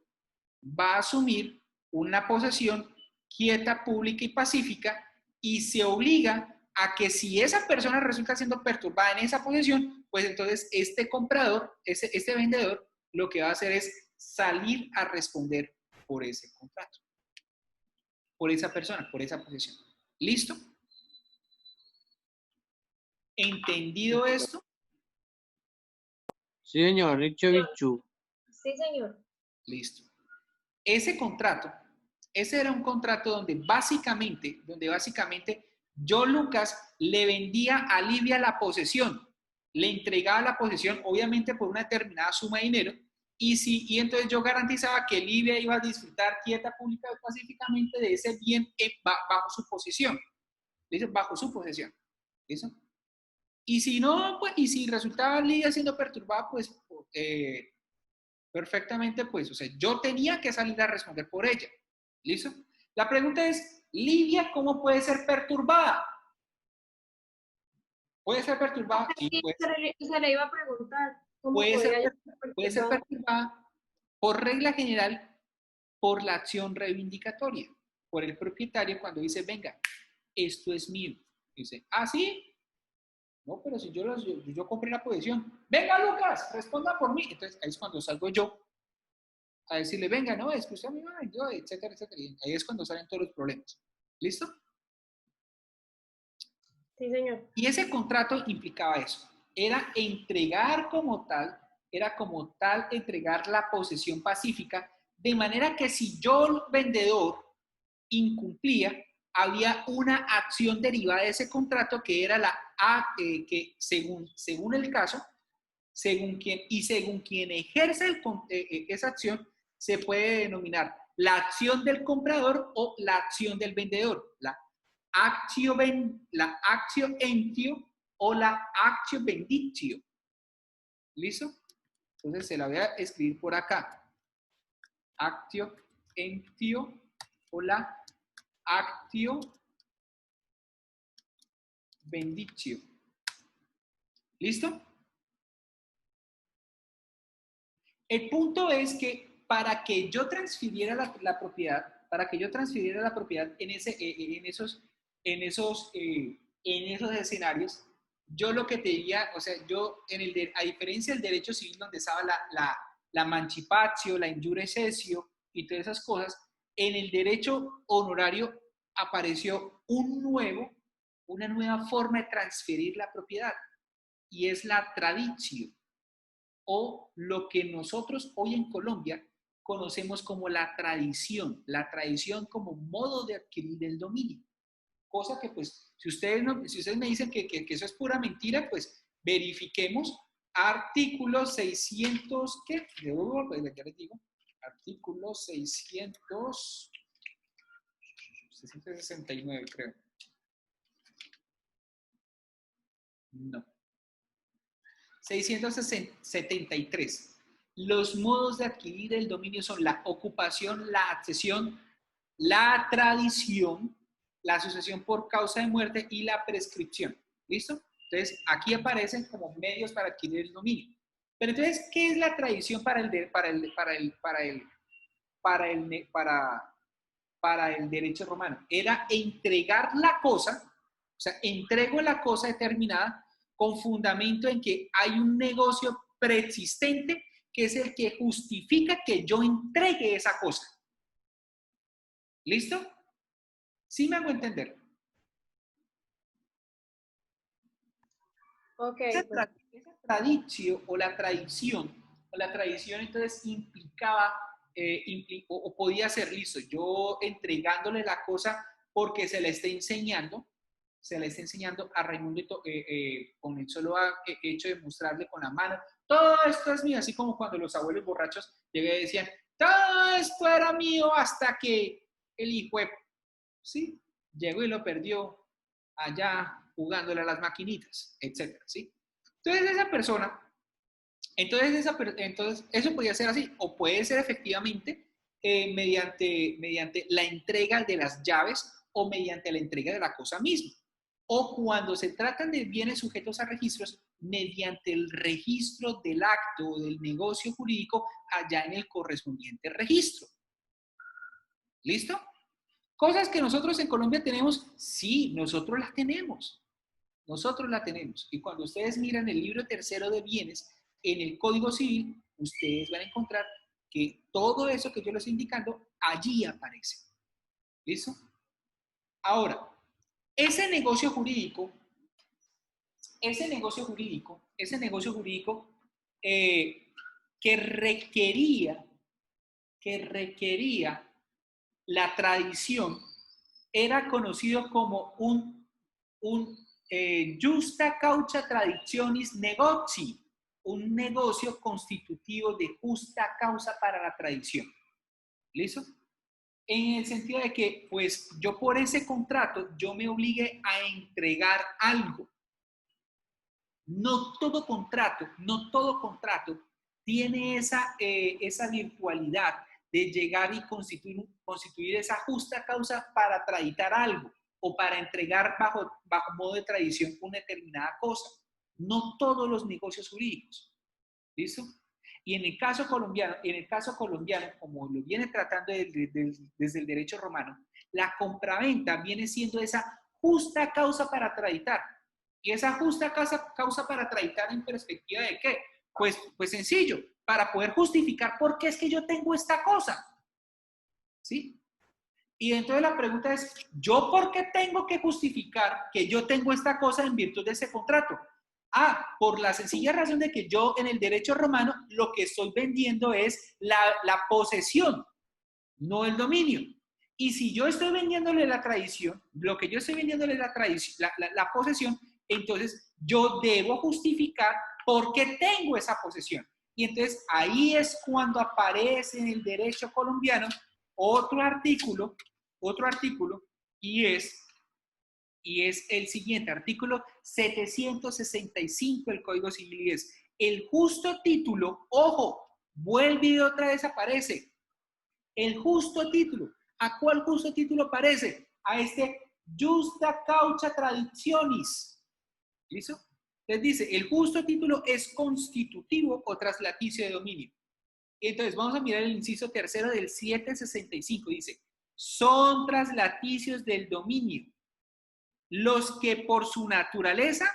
va a asumir una posesión quieta, pública y pacífica, y se obliga a que si esa persona resulta siendo perturbada en esa posesión, pues entonces este comprador, este vendedor, lo que va a hacer es salir a responder por ese contrato, por esa persona, por esa posesión. ¿Listo? ¿Entendido esto? Sí, señor, dicho bichu. Sí, señor. Listo. Ese contrato, ese era un contrato donde básicamente yo, Lucas, le vendía a Livia la posesión, le entregaba la posesión, obviamente por una determinada suma de dinero, y entonces yo garantizaba que Livia iba a disfrutar quieta, pública y pacíficamente de ese bien bajo su posesión, bajo su posesión. ¿Listo? Y si no, pues, y si resultaba Livia siendo perturbada, pues perfectamente, pues, o sea, yo tenía que salir a responder por ella. ¿Listo? La pregunta es, Livia, ¿cómo puede ser perturbada? ¿Puede ser perturbada? Sí, Sí, se le iba a preguntar cómo puede ser, podía puede ser perturbar. perturbada por regla general por la acción reivindicatoria, por el propietario cuando dice, venga, esto es mío. Dice, ¿ah, sí? No, pero si yo compré la posesión. Venga, Lucas, responda por mí. Entonces, ahí es cuando salgo yo a decirle, venga, no, es que usted a mí me vendió, etcétera, etcétera. Y ahí es cuando salen todos los problemas. ¿Listo? Sí, señor. Y ese contrato implicaba eso. Era entregar como tal entregar la posesión pacífica, de manera que si yo, vendedor, incumplía, había una acción derivada de ese contrato que era que según el caso, según quien ejerce esa acción, se puede denominar la acción del comprador o la acción del vendedor, la actio entio o la actio venditio. ¿Listo? Entonces se la voy a escribir por acá. Actio entio o la actio venditio. ¿Listo? El punto es que para que yo transfiriera la propiedad, en esos escenarios, yo lo que te diría, o sea, a diferencia del derecho civil donde estaba la mancipatio, la injure cessio y todas esas cosas, en el derecho honorario apareció un nuevo una nueva forma de transferir la propiedad y es la traditio o lo que nosotros hoy en Colombia conocemos como la tradición como modo de adquirir el dominio. Cosa que pues, si ustedes me dicen que eso es pura mentira, pues verifiquemos artículo 600, ¿qué? Ya les digo, artículo 669, creo. No. 673. Los modos de adquirir el dominio son la ocupación, la accesión, la tradición, la asociación por causa de muerte y la prescripción. ¿Listo? Entonces, aquí aparecen como medios para adquirir el dominio. Pero entonces, ¿qué es la tradición para el derecho romano? Era entregar la cosa, o sea, entrego la cosa determinada con fundamento en que hay un negocio preexistente que es el que justifica que yo entregue esa cosa. ¿Listo? ¿Sí me hago entender? Ok. Esa tradición o la tradición entonces implicaba o podía ser, listo, yo entregándole la cosa porque se le está enseñando a Raimundo con el solo hecho de mostrarle con la mano, todo esto es mío, así como cuando los abuelos borrachos llegaban y decían, todo esto era mío hasta que el hijo, ¿sí? Llegó y lo perdió allá jugándole a las maquinitas, etcétera, ¿sí? Entonces eso podía ser así, o puede ser efectivamente mediante la entrega de las llaves o mediante la entrega de la cosa misma. O cuando se tratan de bienes sujetos a registros, mediante el registro del acto o del negocio jurídico allá en el correspondiente registro. ¿Listo? Cosas que nosotros en Colombia tenemos, sí, nosotros las tenemos. Nosotros la tenemos. Y cuando ustedes miran el libro tercero de bienes en el Código Civil, ustedes van a encontrar que todo eso que yo les estoy indicando, allí aparece. ¿Listo? Ahora, ese negocio jurídico que requería la tradición, era conocido como un justa causa traditionis negoti, un negocio constitutivo de justa causa para la tradición. ¿Listo? En el sentido de que, pues, yo por ese contrato, yo me obligué a entregar algo. No todo contrato tiene esa virtualidad de llegar y constituir esa justa causa para traditar algo o para entregar bajo modo de tradición una determinada cosa. No todos los negocios jurídicos. ¿Listo? Y en el caso colombiano, como lo viene tratando desde el derecho romano, la compraventa viene siendo esa justa causa para traditar. ¿Y esa justa causa para traditar en perspectiva de qué? Pues sencillo, para poder justificar por qué es que yo tengo esta cosa. ¿Sí? Y entonces la pregunta es, ¿yo por qué tengo que justificar que yo tengo esta cosa en virtud de ese contrato? Por la sencilla razón de que yo en el derecho romano lo que estoy vendiendo es la posesión, no el dominio. Y si yo estoy vendiéndole la tradición, lo que yo estoy vendiéndole la posesión, entonces yo debo justificar por qué tengo esa posesión. Y entonces ahí es cuando aparece en el derecho colombiano otro artículo, y es el siguiente, artículo 765 del Código Civil, y es el justo título, ojo, vuelve y otra vez aparece, el justo título. ¿A cuál justo título aparece? A este justa causa traditionis. ¿Listo? Entonces dice, el justo título es constitutivo o traslaticio de dominio. Entonces vamos a mirar el inciso tercero del 765. Dice, son traslaticios del dominio los que por su naturaleza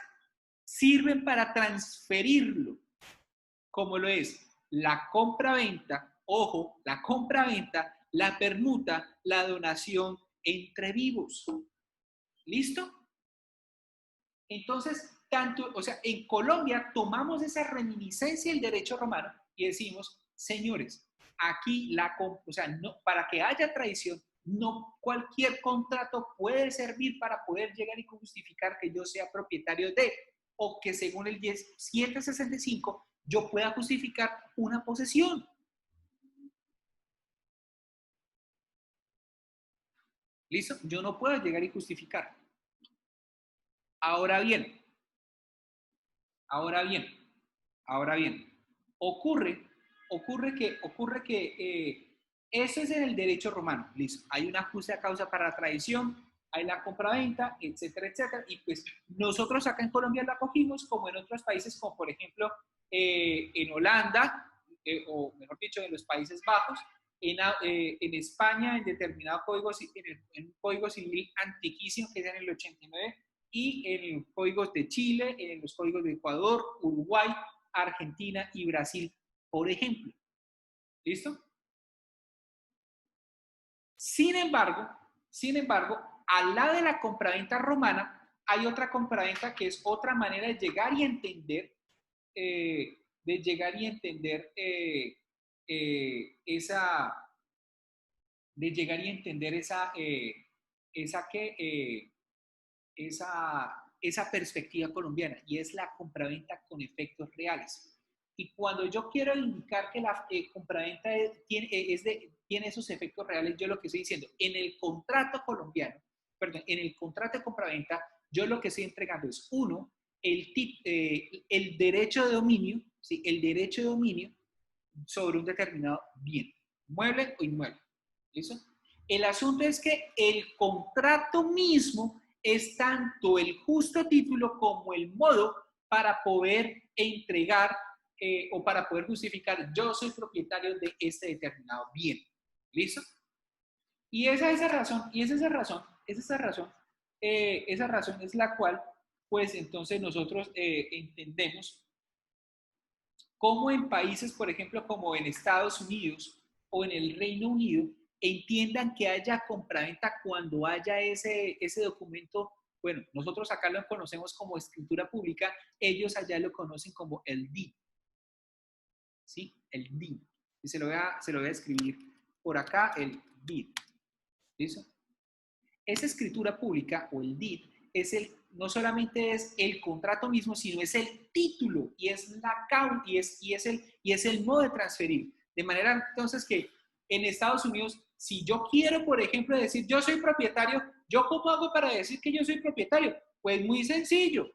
sirven para transferirlo, como lo es la compra-venta, ojo, la compra-venta, la permuta, la donación entre vivos. ¿Listo? Entonces, tanto, o sea, en Colombia tomamos esa reminiscencia del derecho romano y decimos, señores, aquí o sea, no, para que haya tradición, no cualquier contrato puede servir para poder llegar y justificar que yo sea propietario de, o que según el 165 yo pueda justificar una posesión. ¿Listo? Yo no puedo llegar y justificar. Ahora bien, ocurre que eso es en el derecho romano, listo. Hay una justa causa para la tradición, hay la compraventa, etcétera, etcétera. Y pues nosotros acá en Colombia la acogimos como en otros países, como por ejemplo en Holanda, o mejor dicho, en los Países Bajos, en España, en determinado código, en un código civil antiquísimo que es en el 89, y en los códigos de Chile, en los códigos de Ecuador, Uruguay, Argentina y Brasil, por ejemplo. ¿Listo? Sin embargo, al lado de la compraventa romana, hay otra compraventa que es otra manera de llegar y entender, esa perspectiva colombiana, y es la compraventa con efectos reales. Y cuando yo quiero indicar que la compraventa tiene esos efectos reales, yo lo que estoy diciendo, en el contrato colombiano, perdón, en el contrato de compraventa, yo lo que estoy entregando es, uno, el derecho de dominio, ¿sí? El derecho de dominio sobre un determinado bien, mueble o inmueble. ¿Listo? El asunto es que el contrato mismo es tanto el justo título como el modo para poder entregar o para poder justificar yo soy propietario de este determinado bien. ¿Listo? Y esa es la cual, pues entonces nosotros entendemos cómo en países, por ejemplo, como en Estados Unidos o en el Reino Unido, entiendan que haya compraventa cuando haya ese documento. Bueno, nosotros acá lo conocemos como escritura pública, ellos allá lo conocen como el deed. ¿Sí? El deed. Y se lo voy a escribir por acá, el deed. ¿Listo? Esa escritura pública o el deed no solamente es el contrato mismo, sino es el título y es el modo de transferir. De manera entonces que en Estados Unidos, si yo quiero, por ejemplo, decir yo soy propietario, ¿yo cómo hago para decir que yo soy propietario? Pues muy sencillo,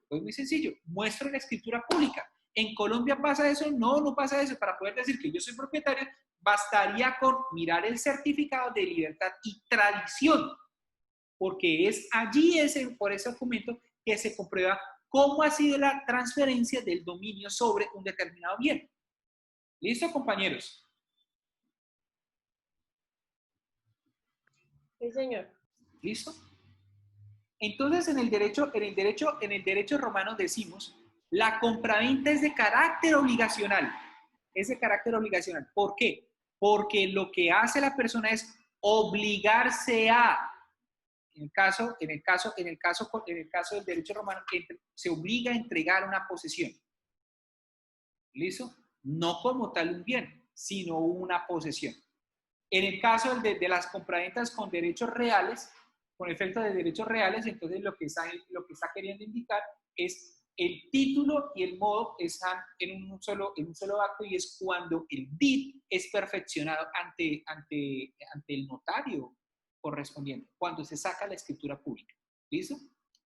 muestro la escritura pública. ¿En Colombia pasa eso? No pasa eso. Para poder decir que yo soy propietario, bastaría con mirar el certificado de libertad y tradición, porque es allí, por ese documento, que se comprueba cómo ha sido la transferencia del dominio sobre un determinado bien. ¿Listo, compañeros? Sí, señor. ¿Listo? Entonces, en el derecho romano decimos, la compraventa es de carácter obligacional. Es de carácter obligacional. ¿Por qué? Porque lo que hace la persona es obligarse a. En el caso del derecho romano, se obliga a entregar una posesión. ¿Listo? No como tal un bien, sino una posesión. En el caso de las compraventas con derechos reales, con efecto de derechos reales, entonces lo que está queriendo indicar es el título y el modo están en un solo acto, y es cuando el deed es perfeccionado ante el notario correspondiente, cuando se saca la escritura pública. ¿Listo?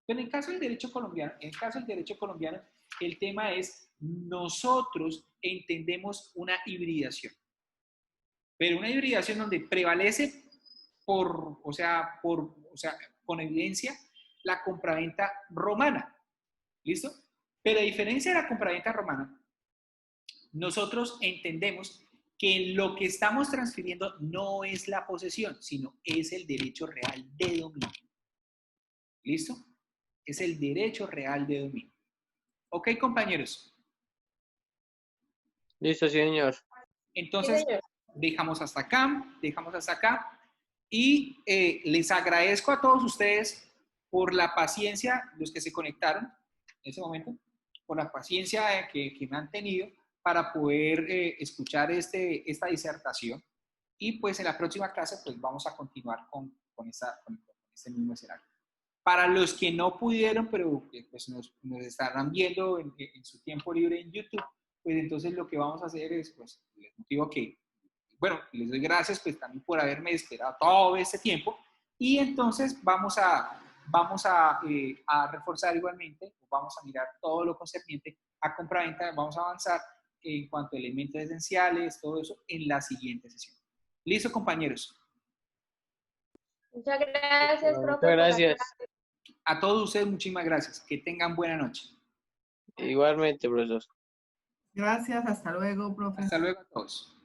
Pero en el caso del derecho colombiano, el tema es, nosotros entendemos una hibridación. Pero una hibridación donde prevalece con evidencia la compraventa romana. ¿Listo? Pero a diferencia de la compraventa romana, nosotros entendemos que lo que estamos transfiriendo no es la posesión, sino es el derecho real de dominio. ¿Listo? Es el derecho real de dominio. ¿Ok, compañeros? Listo, señor. Entonces, Sí, señor. dejamos hasta acá. Y les agradezco a todos ustedes por la paciencia, los que se conectaron. ese momento, por la paciencia que me han tenido para poder escuchar esta disertación. Y pues en la próxima clase pues vamos a continuar con este mismo escenario. Para los que no pudieron, pero pues nos estarán viendo en su tiempo libre en YouTube, pues entonces lo que vamos a hacer es, pues les motivo que, bueno, les doy gracias pues también por haberme esperado todo este tiempo, y entonces vamos a reforzar igualmente, vamos a mirar todo lo concerniente a compra-venta, vamos a avanzar en cuanto a elementos esenciales, todo eso en la siguiente sesión. ¿Listo, compañeros? Muchas gracias, Bueno, profe, muchas por la gracias. clase. A todos ustedes muchísimas gracias. Que tengan buena noche. Igualmente, profesor. Gracias, hasta luego, profe. Hasta luego a todos.